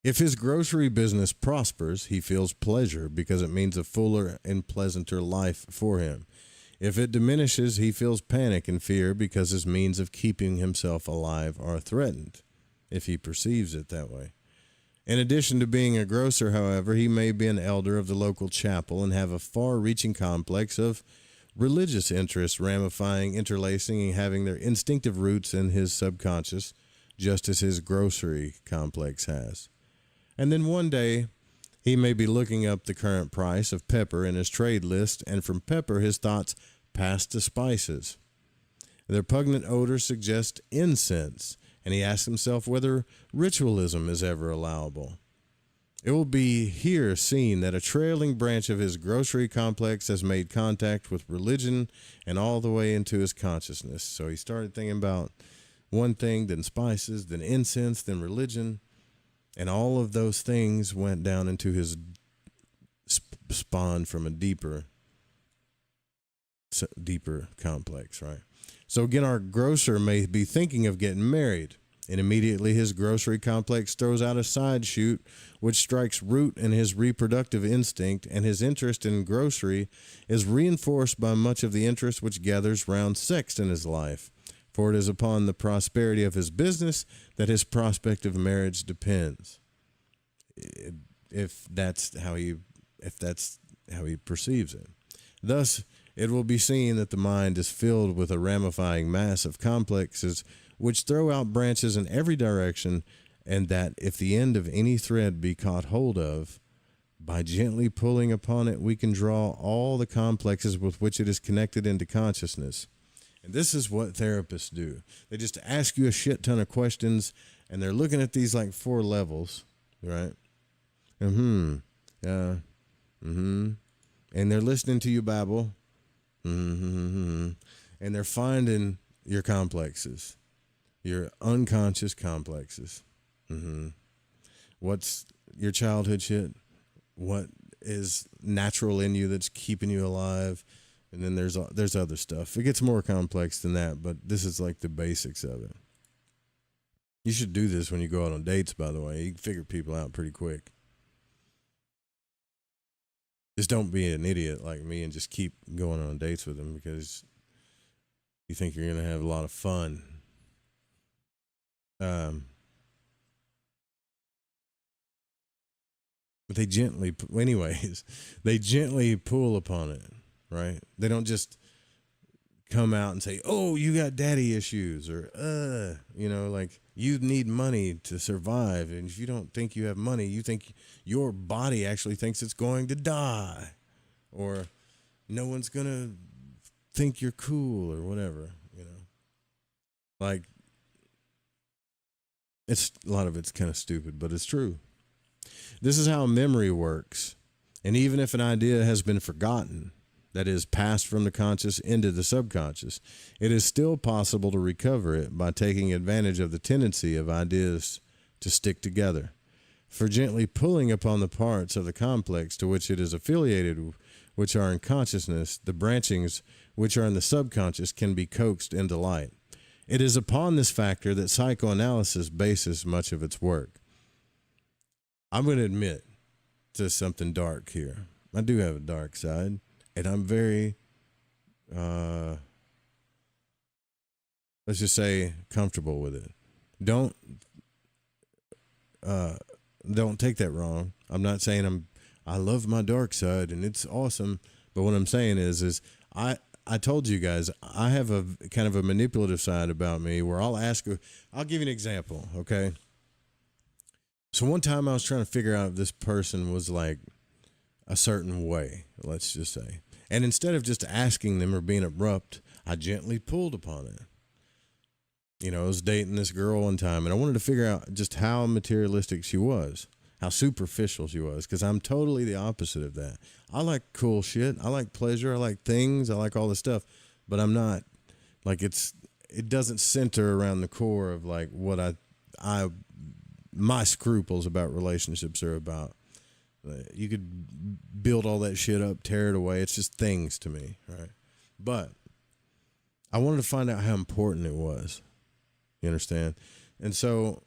Speaker 4: If his grocery business prospers, he feels pleasure because it means a fuller and pleasanter life for him. If it diminishes, he feels panic and fear because his means of keeping himself alive are threatened, if he perceives it that way. In addition to being a grocer, however, he may be an elder of the local chapel and have a far-reaching complex of religious interests ramifying, interlacing, and having their instinctive roots in his subconscious, just as his grocery complex has. And then one day, he may be looking up the current price of pepper in his trade list, and from pepper, his thoughts pass to spices. Their pungent odor suggests incense, and he asks himself whether ritualism is ever allowable. It will be here seen that a trailing branch of his grocery complex has made contact with religion and all the way into his consciousness. So he started thinking about one thing, then spices, then incense, then religion, and all of those things went down into his spawn from a deeper complex, right? So again, our grocer may be thinking of getting married, and immediately his grocery complex throws out a side shoot which strikes root in his reproductive instinct, and his interest in grocery is reinforced by much of the interest which gathers round sex in his life, for it is upon the prosperity of his business that his prospect of marriage depends. If that's how he perceives it. Thus, it will be seen that the mind is filled with a ramifying mass of complexes which throw out branches in every direction, and that if the end of any thread be caught hold of, by gently pulling upon it, we can draw all the complexes with which it is connected into consciousness. And this is what therapists do. They just ask you a shit ton of questions, and they're looking at these like 4 levels, right? And they're listening to you babble. And they're finding your complexes, your unconscious complexes. What's your childhood shit? What is natural in you that's keeping you alive? And then there's other stuff. It gets more complex than that, but this is like the basics of it. You should do this when you go out on dates, by the way. You can figure people out pretty quick. Just don't be an idiot like me and just keep going on dates with them because you think you're going to have a lot of fun. But they gently pull upon it, right? They don't just come out and say, oh, you got daddy issues, or, like you need money to survive. And if you don't think you have money, you think your body actually thinks it's going to die, or no one's going to think you're cool or whatever, like a lot of it's kind of stupid, but it's true. This is how memory works. And even if an idea has been forgotten, that is, passed from the conscious into the subconscious, it is still possible to recover it by taking advantage of the tendency of ideas to stick together. For gently pulling upon the parts of the complex to which it is affiliated, which are in consciousness, the branchings which are in the subconscious can be coaxed into light. It is upon this factor that psychoanalysis bases much of its work. I'm going to admit to something dark here. I do have a dark side, and I'm very, let's just say, comfortable with it. Don't take that wrong. I'm not saying I love my dark side and it's awesome, but what I'm saying is I told you guys I have a kind of a manipulative side about me where I'll give you an example, okay? So one time I was trying to figure out if this person was like a certain way, let's just say. And instead of just asking them or being abrupt, I gently pulled upon it. I was dating this girl one time, and I wanted to figure out just how materialistic she was, how superficial she was, because I'm totally the opposite of that. I like cool shit. I like pleasure. I like things. I like all this stuff, but I'm not like it doesn't center around the core of like what my scruples about relationships are about. You could build all that shit up, tear it away. It's just things to me, right? But I wanted to find out how important it was. You understand? And so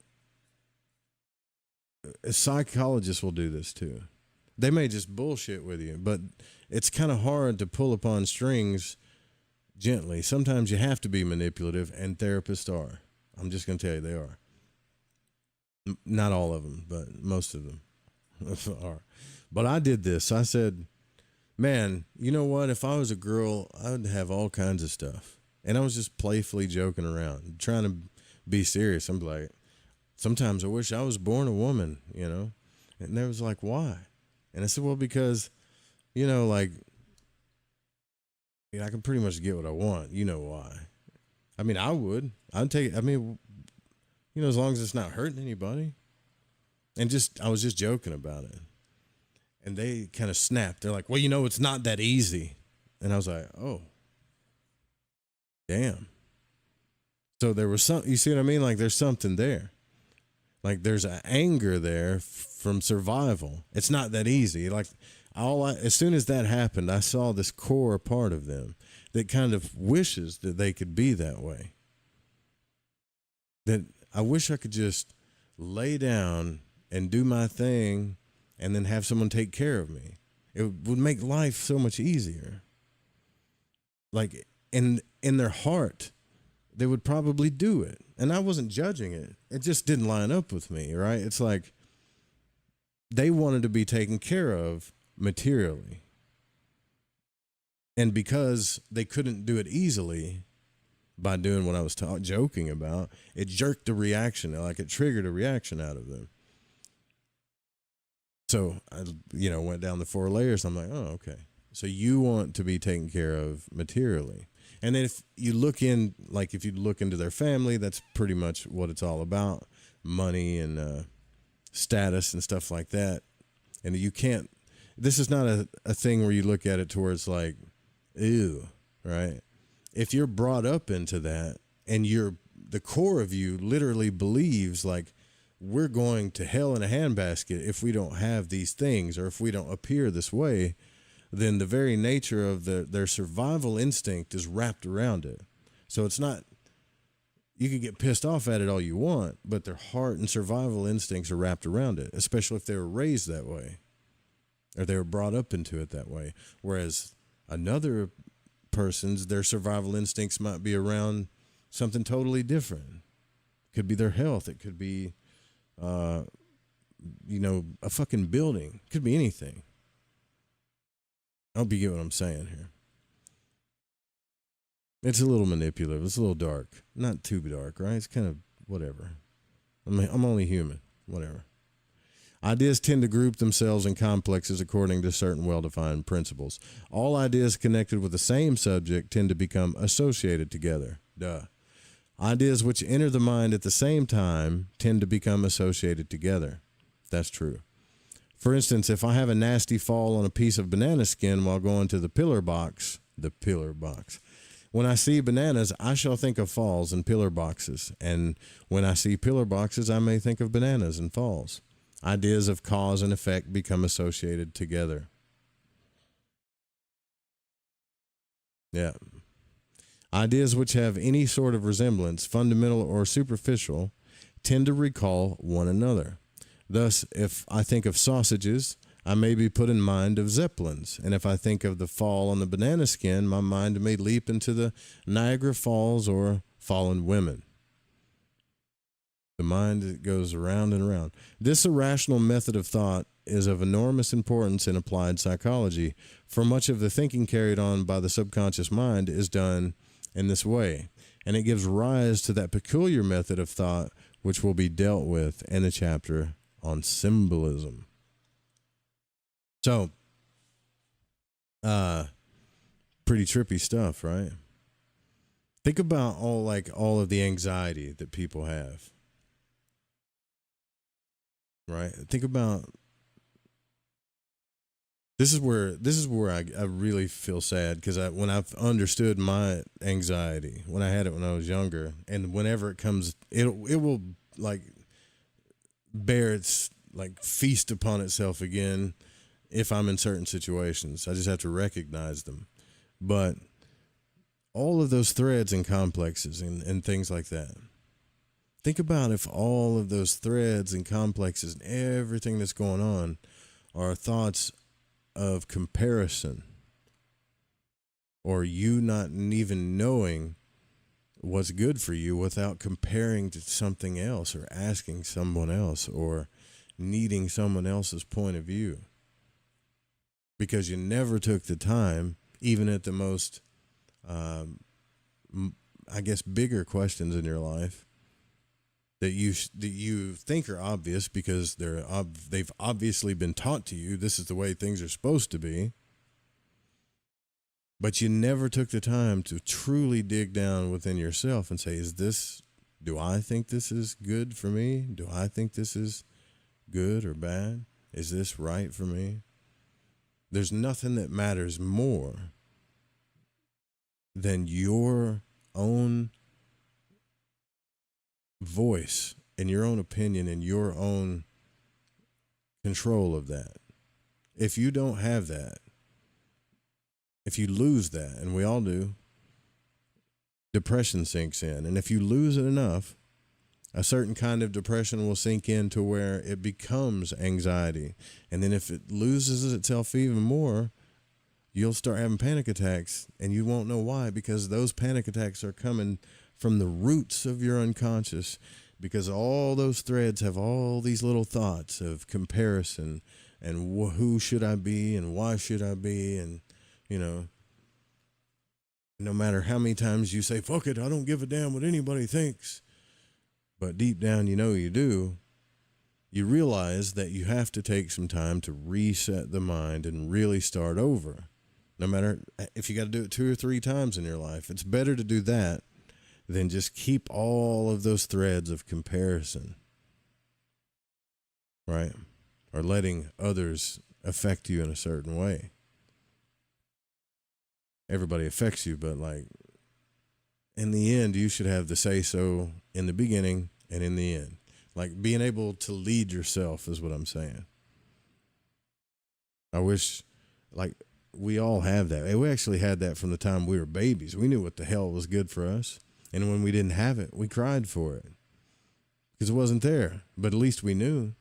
Speaker 4: psychologists will do this too. They may just bullshit with you, but it's kind of hard to pull upon strings gently. Sometimes you have to be manipulative, and therapists are. I'm just going to tell you they are. Not all of them, but most of them are. But I did this. I said, man, you know what? If I was a girl, I would have all kinds of stuff. And I was just playfully joking around, trying to be serious. I'm like, sometimes I wish I was born a woman, And they was like, why? And I said, well, because, you know, like, I can pretty much get what I want. You know why? I mean, I'd take it. I mean, you know, as long as it's not hurting anybody. And I was just joking about it. And they kind of snapped. They're like, well, you know, it's not that easy. And I was like, oh, damn. So there was you see what I mean? Like, there's something there. Like, there's an anger there from survival. It's not that easy. Like, as soon as that happened, I saw this core part of them that kind of wishes that they could be that way. That I wish I could just lay down and do my thing and then have someone take care of me. It would make life so much easier. Like, in their heart, they would probably do it. And I wasn't judging it. It just didn't line up with me, right? It's like they wanted to be taken care of materially. And because they couldn't do it easily by doing what I was joking about, it jerked a reaction, like it triggered a reaction out of them. So I, went down the 4 layers. I'm like, oh, okay. So you want to be taken care of materially. And then if you look into their family, that's pretty much what it's all about. Money and status and stuff like that. And this is not a thing where you look at it towards like, ew, right? If you're brought up into that and the core of you literally believes like, we're going to hell in a handbasket if we don't have these things or if we don't appear this way, then the very nature of their survival instinct is wrapped around it. So it's not, you can get pissed off at it all you want, but their heart and survival instincts are wrapped around it, especially if they were raised that way or they were brought up into it that way. Whereas another person's, their survival instincts might be around something totally different. It could be their health. It could be, a fucking building. It could be anything. I hope you get what I'm saying here. It's a little manipulative. It's a little dark. Not too dark, right? It's kind of whatever. I mean, I'm only human. Whatever. Ideas tend to group themselves in complexes according to certain well-defined principles. All ideas connected with the same subject tend to become associated together. Duh. Ideas which enter the mind at the same time tend to become associated together. That's true. For instance, if I have a nasty fall on a piece of banana skin while going to the pillar box, when I see bananas, I shall think of falls and pillar boxes. And when I see pillar boxes, I may think of bananas and falls. Ideas of cause and effect become associated together. Yeah. Ideas which have any sort of resemblance, fundamental or superficial, tend to recall one another. Thus, if I think of sausages, I may be put in mind of zeppelins. And if I think of the fall on the banana skin, my mind may leap into the Niagara Falls or fallen women. The mind goes around and around. This irrational method of thought is of enormous importance in applied psychology, for much of the thinking carried on by the subconscious mind is done in this way, and it gives rise to that peculiar method of thought which will be dealt with in the chapter on symbolism. So, pretty trippy stuff, right? Think about all of the anxiety that people have. Right? Think about this is where I really feel sad, because when I've understood my anxiety, when I had it when I was younger, and whenever it comes, it will like bear its like feast upon itself again if I'm in certain situations. I just have to recognize them. But all of those threads and complexes and things like that. Think about if all of those threads and complexes and everything that's going on are thoughts of comparison, or you not even knowing what's good for you without comparing to something else or asking someone else or needing someone else's point of view, because you never took the time, even at the most, bigger questions in your life, that you think are obvious because they've obviously been taught to you this is the way things are supposed to be, but you never took the time to truly dig down within yourself and say, do I think this is good for me? Do I think this is good or bad? Is this right for me? There's nothing that matters more than your own voice and your own opinion and your own control of that. If you don't have that, if you lose that, and we all do, depression sinks in. And if you lose it enough, a certain kind of depression will sink in to where it becomes anxiety. And then if it loses itself even more, you'll start having panic attacks, and you won't know why, because those panic attacks are coming from the roots of your unconscious, because all those threads have all these little thoughts of comparison and who should I be and why should I be, and no matter how many times you say, fuck it, I don't give a damn what anybody thinks, but deep down you do, you realize that you have to take some time to reset the mind and really start over. No matter if you got to do it 2 or 3 times in your life, it's better to do that than just keep all of those threads of comparison, right? Or letting others affect you in a certain way. Everybody affects you, but in the end, you should have the say-so in the beginning and in the end. Like being able to lead yourself is what I'm saying. I wish, we all have that. We actually had that from the time we were babies. We knew what the hell was good for us. And when we didn't have it, we cried for it because it wasn't there. But at least we knew.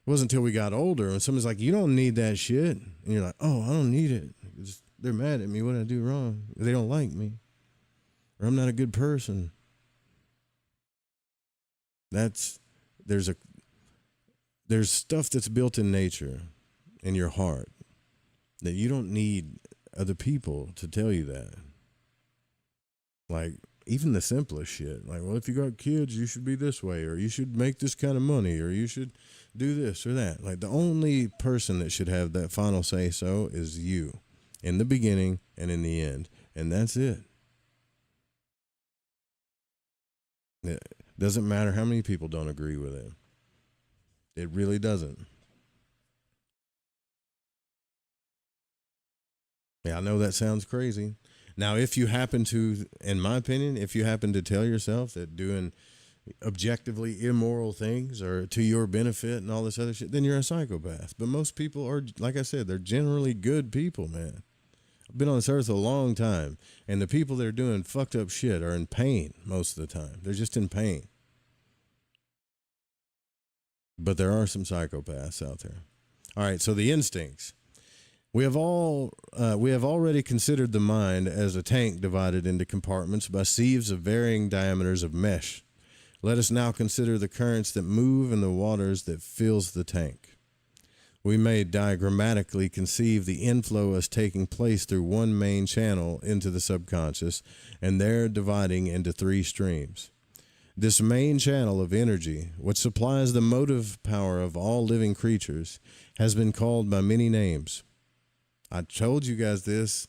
Speaker 4: It wasn't until we got older and somebody's like, you don't need that shit. And you're like, oh, I don't need it. They're mad at me. What did I do wrong? They don't like me. Or I'm not a good person. There's stuff that's built in nature, in your heart, that you don't need other people to tell you that. Even the simplest shit. Well, if you got kids, you should be this way, or you should make this kind of money, or you should do this or that. The only person that should have that final say so is you, in the beginning and in the end. And that's it. It doesn't matter how many people don't agree with it. It really doesn't. Yeah, I know that sounds crazy. Now, if you happen to, in my opinion, if you happen to tell yourself that doing objectively immoral things are to your benefit and all this other shit, then you're a psychopath. But most people are, like I said, they're generally good people, man. I've been on this earth a long time, and the people that are doing fucked up shit are in pain most of the time. They're just in pain. But there are some psychopaths out there. All right, so the instincts. We have already considered the mind as a tank divided into compartments by sieves of varying diameters of mesh. Let us now consider the currents that move in the waters that fills the tank. We may diagrammatically conceive the inflow as taking place through one main channel into the subconscious, and there dividing into 3 streams. This main channel of energy, which supplies the motive power of all living creatures, has been called by many names. I told you guys this.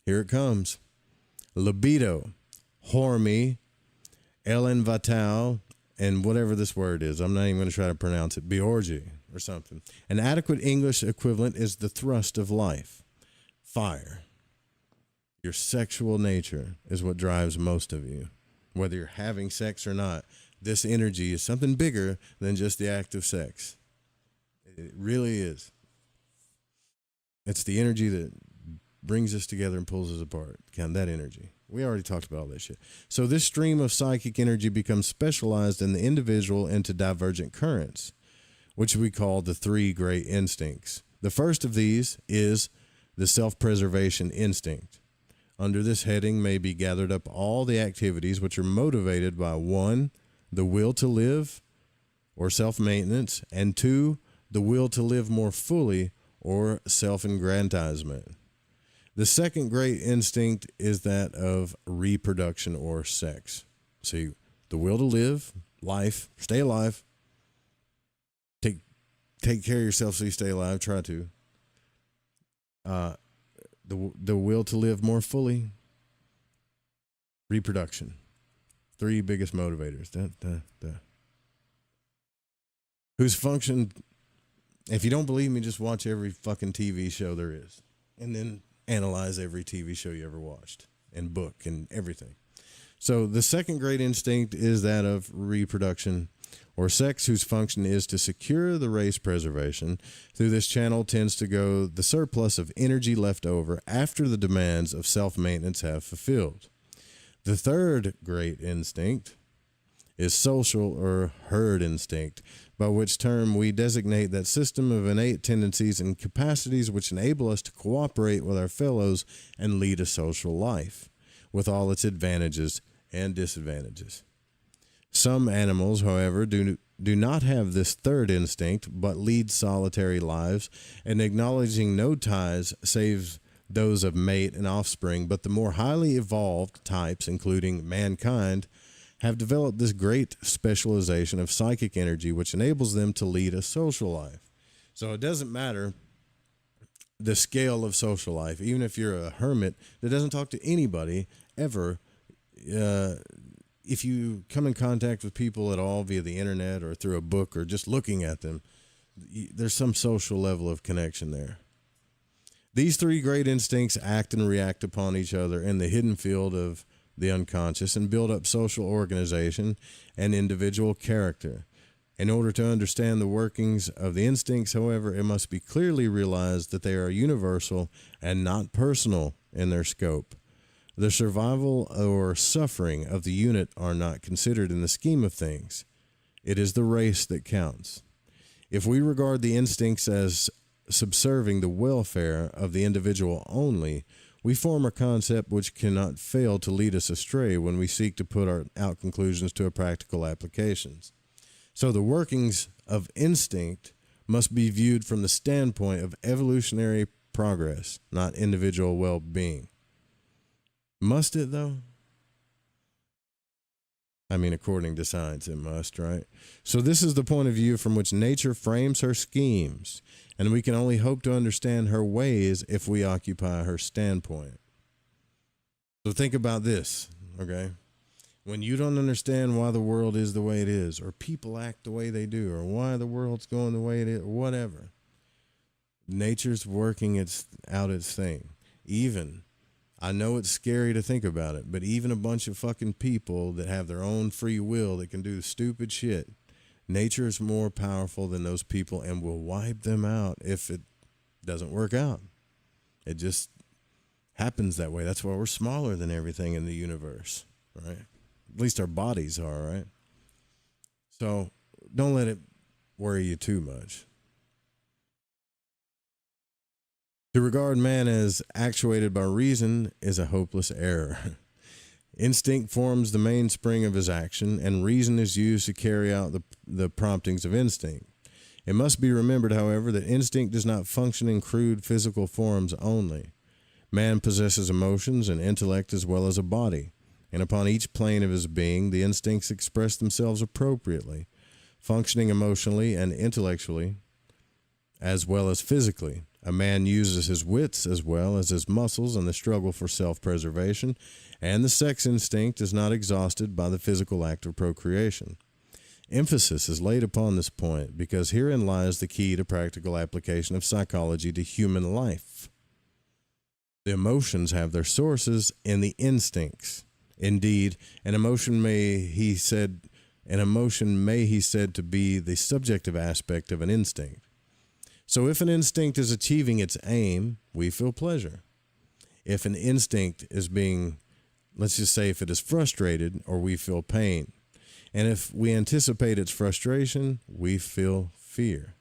Speaker 4: Here it comes. Libido, Hormy, Ellen Vital, and whatever this word is. I'm not even going to try to pronounce it. Biorgi or something. An adequate English equivalent is the thrust of life. Fire. Your sexual nature is what drives most of you. Whether you're having sex or not, this energy is something bigger than just the act of sex. It really is. It's the energy that brings us together and pulls us apart. That energy. We already talked about all that shit. So this stream of psychic energy becomes specialized in the individual into divergent currents, which we call the 3 great instincts. The first of these is the self-preservation instinct. Under this heading may be gathered up all the activities which are motivated by 1, the will to live or self-maintenance, and 2, the will to live more fully or self-aggrandizement. The second great instinct is that of reproduction or sex. See, the will to live life. Stay alive. Take care of yourself so you stay alive. Try to. The will to live more fully. Reproduction. 3 biggest motivators. Whose function, if you don't believe me, just watch every fucking TV show there is. And then analyze every TV show you ever watched. And book and everything. So the second great instinct is that of reproduction or sex, whose function is to secure the race preservation. Through this channel tends to go the surplus of energy left over after the demands of self-maintenance have fulfilled. The third great instinct is social or herd instinct, by which term we designate that system of innate tendencies and capacities which enable us to cooperate with our fellows and lead a social life, with all its advantages and disadvantages. Some animals, however, do not have this third instinct, but lead solitary lives, and acknowledging no ties save those of mate and offspring. But the more highly evolved types, including mankind, have developed this great specialization of psychic energy, which enables them to lead a social life. So it doesn't matter the scale of social life. Even if you're a hermit that doesn't talk to anybody ever, if you come in contact with people at all via the internet or through a book or just looking at them, there's some social level of connection there. These 3 great instincts act and react upon each other in the hidden field of the unconscious and build up social organization and individual character. In order to understand the workings of the instincts, however, it must be clearly realized that they are universal and not personal in their scope. The survival or suffering of the unit are not considered in the scheme of things. It is the race that counts. If we regard the instincts as subserving the welfare of the individual only, we form a concept which cannot fail to lead us astray when we seek to put out conclusions to practical applications. So the workings of instinct must be viewed from the standpoint of evolutionary progress, not individual well-being. Must it, though? I mean, according to science, it must, right? So this is the point of view from which nature frames her schemes, and we can only hope to understand her ways if we occupy her standpoint. So think about this, okay? When you don't understand why the world is the way it is, or people act the way they do, or why the world's going the way it is, or whatever, nature's working out its thing. Even, I know it's scary to think about it, but even a bunch of fucking people that have their own free will that can do stupid shit, nature is more powerful than those people and will wipe them out if it doesn't work out. It just happens that way. That's why we're smaller than everything in the universe, right? At least our bodies are, right? So don't let it worry you too much. To regard man as actuated by reason is a hopeless error. Instinct forms the mainspring of his action, and reason is used to carry out the promptings of instinct. It must be remembered, however, that instinct does not function in crude physical forms only. Man possesses emotions and intellect as well as a body, and upon each plane of his being, the instincts express themselves appropriately, functioning emotionally and intellectually as well as physically. A man uses his wits as well as his muscles in the struggle for self-preservation, and the sex instinct is not exhausted by the physical act of procreation. Emphasis is laid upon this point because herein lies the key to practical application of psychology to human life. The emotions have their sources in the instincts. Indeed, an emotion may he said to be the subjective aspect of an instinct. So if an instinct is achieving its aim, we feel pleasure. If an instinct is being, let's just say if it is frustrated, or we feel pain. And if we anticipate its frustration, we feel fear.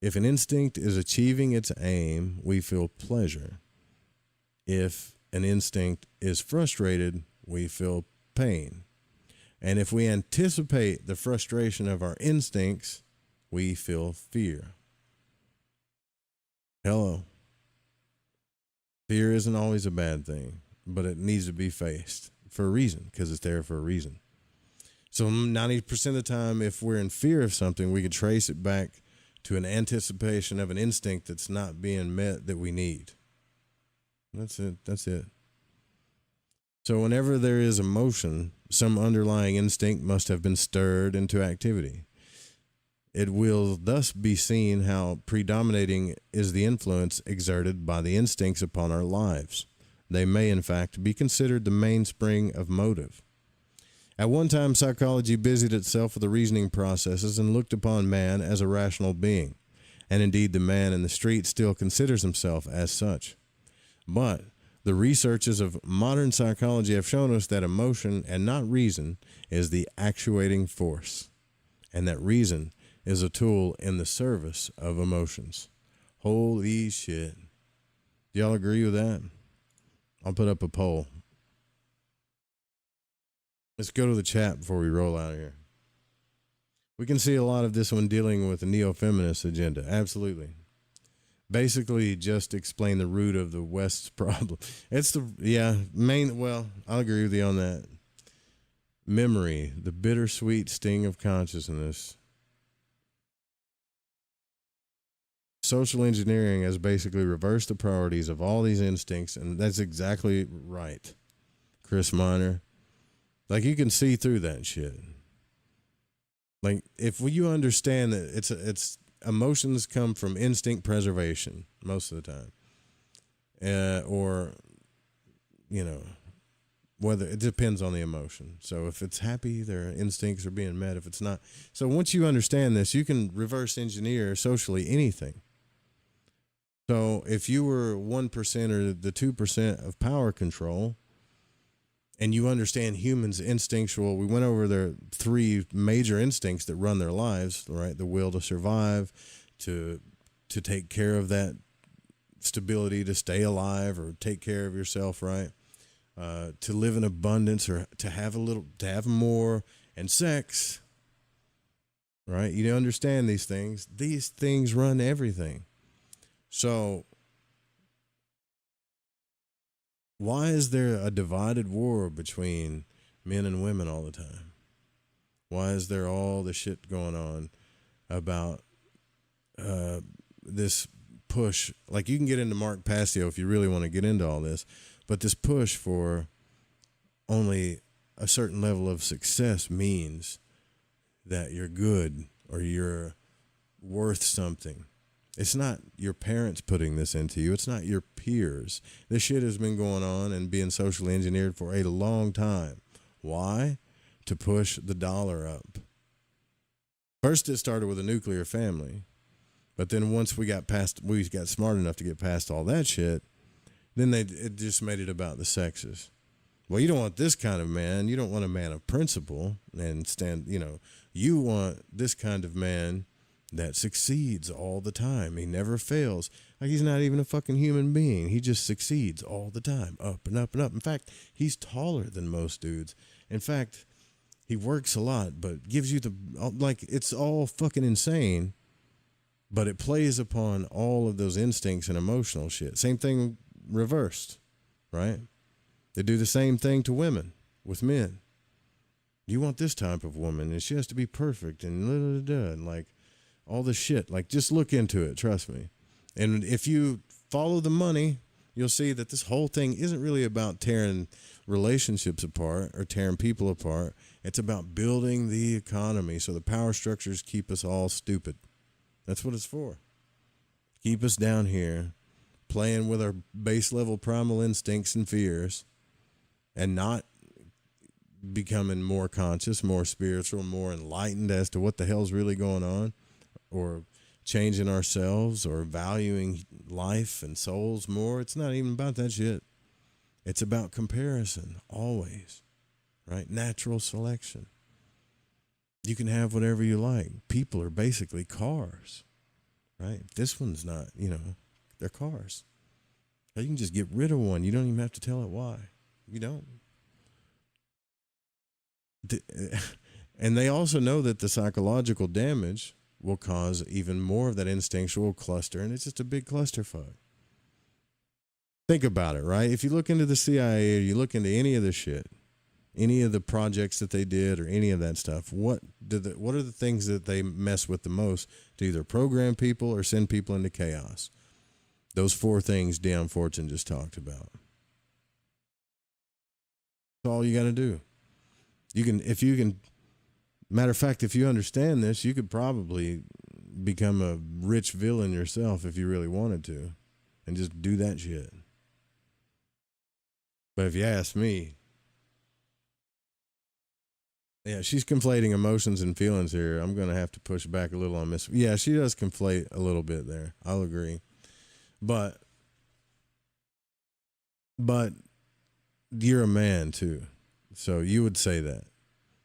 Speaker 4: If an instinct is achieving its aim, we feel pleasure. If an instinct is frustrated, we feel pain. And if we anticipate the frustration of our instincts, we feel fear. Hello. Fear isn't always a bad thing, but it needs to be faced for a reason, because it's there for a reason. So 90% of the time, if we're in fear of something, we could trace it back to an anticipation of an instinct that's not being met that we need. That's it. That's it. So whenever there is emotion, some underlying instinct must have been stirred into activity. It will thus be seen how predominating is the influence exerted by the instincts upon our lives. They may, in fact, be considered the mainspring of motive. At one time, psychology busied itself with the reasoning processes and looked upon man as a rational being, and indeed the man in the street still considers himself as such. But the researches of modern psychology have shown us that emotion and not reason is the actuating force, and that reason is a tool in the service of emotions. Holy shit. Do y'all agree with that? I'll put up a poll. Let's go to the chat before we roll out of here. We can see a lot of this when dealing with the neo-feminist agenda. Absolutely. Basically, just explain the root of the West's problem. It's well, I'll agree with you on that. Memory, the bittersweet sting of consciousness. Social engineering has basically reversed the priorities of all these instincts, and that's exactly right, Chris Miner. Like, you can see through that shit. Like, if you understand that it's emotions come from instinct preservation most of the time, or, you know, whether it depends on the emotion. So if it's happy, their instincts are being met. If it's not, so once you understand this, you can reverse engineer socially anything. So if you were 1% or the 2% of power control, and you understand humans' instinctual, we went over their 3 major instincts that run their lives, right? The will to survive, to take care of that stability, to stay alive or take care of yourself, right? To live in abundance or to have more, and sex, right? You understand these things. These things run everything. So why is there a divided war between men and women all the time? Why is there all the shit going on about this push? Like, you can get into Mark Passio if you really want to get into all this, but this push for only a certain level of success means that you're good or you're worth something. It's not your parents putting this into you. It's not your peers. This shit has been going on and being socially engineered for a long time. Why? To push the dollar up. First, it started with a nuclear family. But then once we got smart enough to get past all that shit, then it just made it about the sexes. Well, you don't want this kind of man. You don't want a man of principle and you want this kind of man that succeeds all the time. He never fails. Like, he's not even a fucking human being. He just succeeds all the time, up and up and up. In fact, he's taller than most dudes. In fact, he works a lot, but gives you it's all fucking insane, but it plays upon all of those instincts and emotional shit. Same thing reversed, right? They do the same thing to women with men. You want this type of woman, and she has to be perfect and like, all this shit. Like, just look into it. Trust me. And if you follow the money, you'll see that this whole thing isn't really about tearing relationships apart or tearing people apart. It's about building the economy so the power structures keep us all stupid. That's what it's for. Keep us down here playing with our base level primal instincts and fears and not becoming more conscious, more spiritual, more enlightened as to what the hell's really going on, or changing ourselves or valuing life and souls more. It's not even about that shit. It's about comparison, always, right? Natural selection. You can have whatever you like. People are basically cars, right? This one's not, they're cars. You can just get rid of one. You don't even have to tell it why. You don't. And they also know that the psychological damage will cause even more of that instinctual cluster, and it's just a big clusterfuck. Think about it, right? If you look into the CIA or you look into any of this shit, any of the projects that they did or any of that stuff, what are the things that they mess with the most to either program people or send people into chaos? Those 4 things Dion Fortune just talked about. That's all you got to do. Matter of fact, if you understand this, you could probably become a rich villain yourself if you really wanted to and just do that shit. But if you ask me, yeah, she's conflating emotions and feelings here. I'm going to have to push back a little on Miss. Yeah, she does conflate a little bit there. I'll agree. But you're a man too. So you would say that.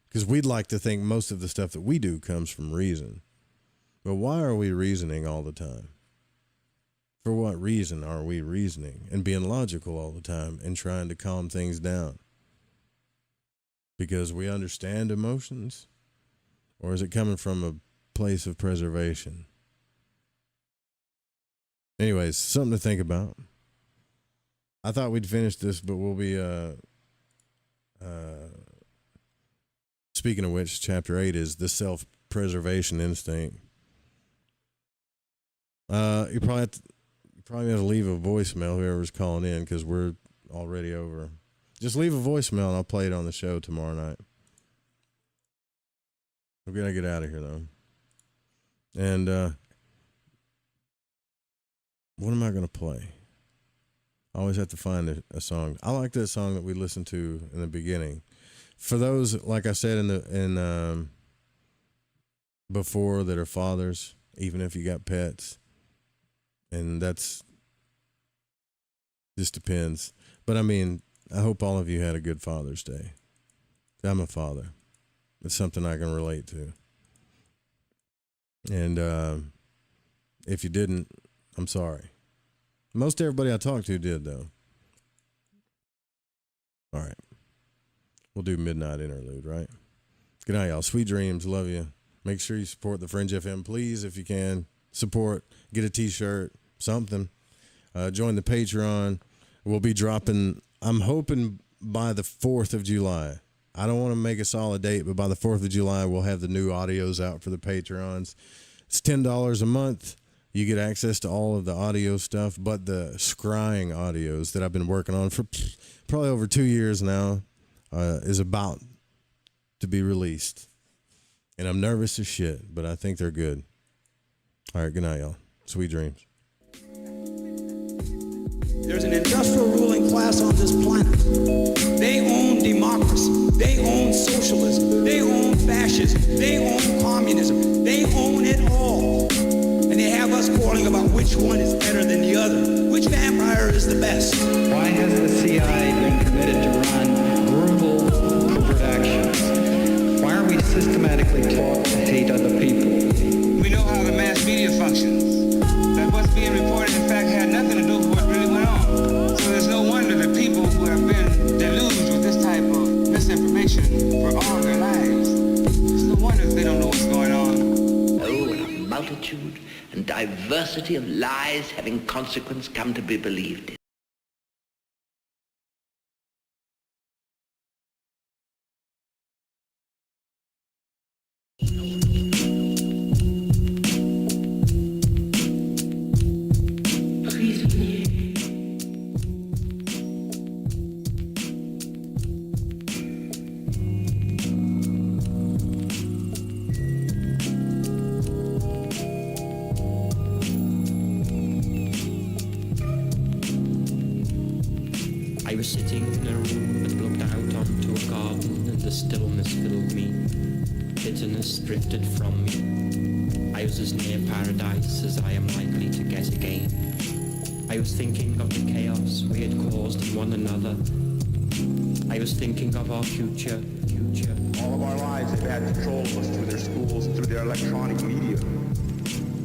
Speaker 4: Because we'd like to think most of the stuff that we do comes from reason. But why are we reasoning all the time? For what reason are we reasoning and being logical all the time and trying to calm things down? Because we understand emotions? Or is it coming from a place of preservation? Anyways, something to think about. I thought we'd finish this, but we'll be speaking of which, chapter 8 is the self-preservation instinct. You probably have to leave a voicemail, whoever's calling in, because we're already over. Just leave a voicemail and I'll play it on the show tomorrow night. We're going to get out of here, though. And what am I going to play? I always have to find a song. I like that song that we listened to in the beginning. For those, like I said in before, that are fathers, even if you got pets, and that's just depends. But I mean, I hope all of you had a good Father's Day. I'm a father. It's something I can relate to. And if you didn't, I'm sorry. Most everybody I talked to did, though. All right. We'll do Midnight Interlude, right? Good night, y'all. Sweet dreams. Love you. Make sure you support the Fringe FM, please, if you can. Support. Get a T-shirt. Something. Join the Patreon. We'll be dropping, I'm hoping, by the 4th of July. I don't want to make a solid date, but by the 4th of July, we'll have the new audios out for the Patreons. It's $10 a month. You get access to all of the audio stuff, but the scrying audios that I've been working on for probably over 2 years now is about to be released. And I'm nervous as shit, but I think they're good. All right, good night, y'all. Sweet dreams.
Speaker 16: There's an industrial ruling class on this planet. They own democracy. They own socialism. They own fascism. They own communism. They own it all. And they have us quarreling about which one is better than the other. Which vampire is the best?
Speaker 2: Why has the CIA been permitted to run brutal, covert actions? Why are we systematically taught to hate other people?
Speaker 17: We know how the mass media functions. That what's being reported, in fact, had nothing to do with what really went on. So there's no wonder that people who have been deluged with this type of misinformation for all their lives, it's no wonder they don't know what's going on.
Speaker 18: Oh, and a multitude and diversity of lies having consequence come to be believed in.
Speaker 2: I was sitting in a room that looked out onto a garden, and the stillness filled me. Bitterness drifted from me. I was as near paradise as I am likely to get again. I was thinking of the chaos we had caused in one another. I was thinking of our future.
Speaker 19: All of our lives, they've had control of us through their schools, through their electronic media.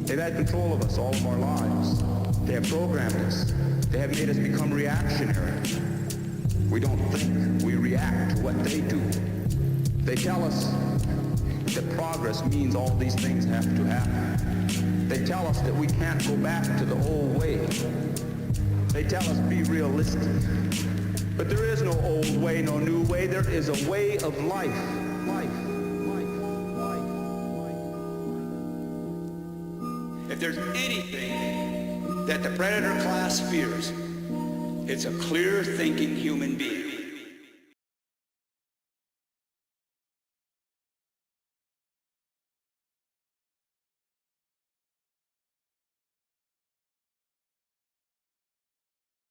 Speaker 19: They've had control of us all of our lives. They have programmed us. They have made us become reactionary. We don't think, we react to what they do. They tell us that progress means all these things have to happen. They tell us that we can't go back to the old way. They tell us be realistic. But there is no old way, no new way. There is a way of life. If there's anything that the predator class fears, it's a clear-thinking human being.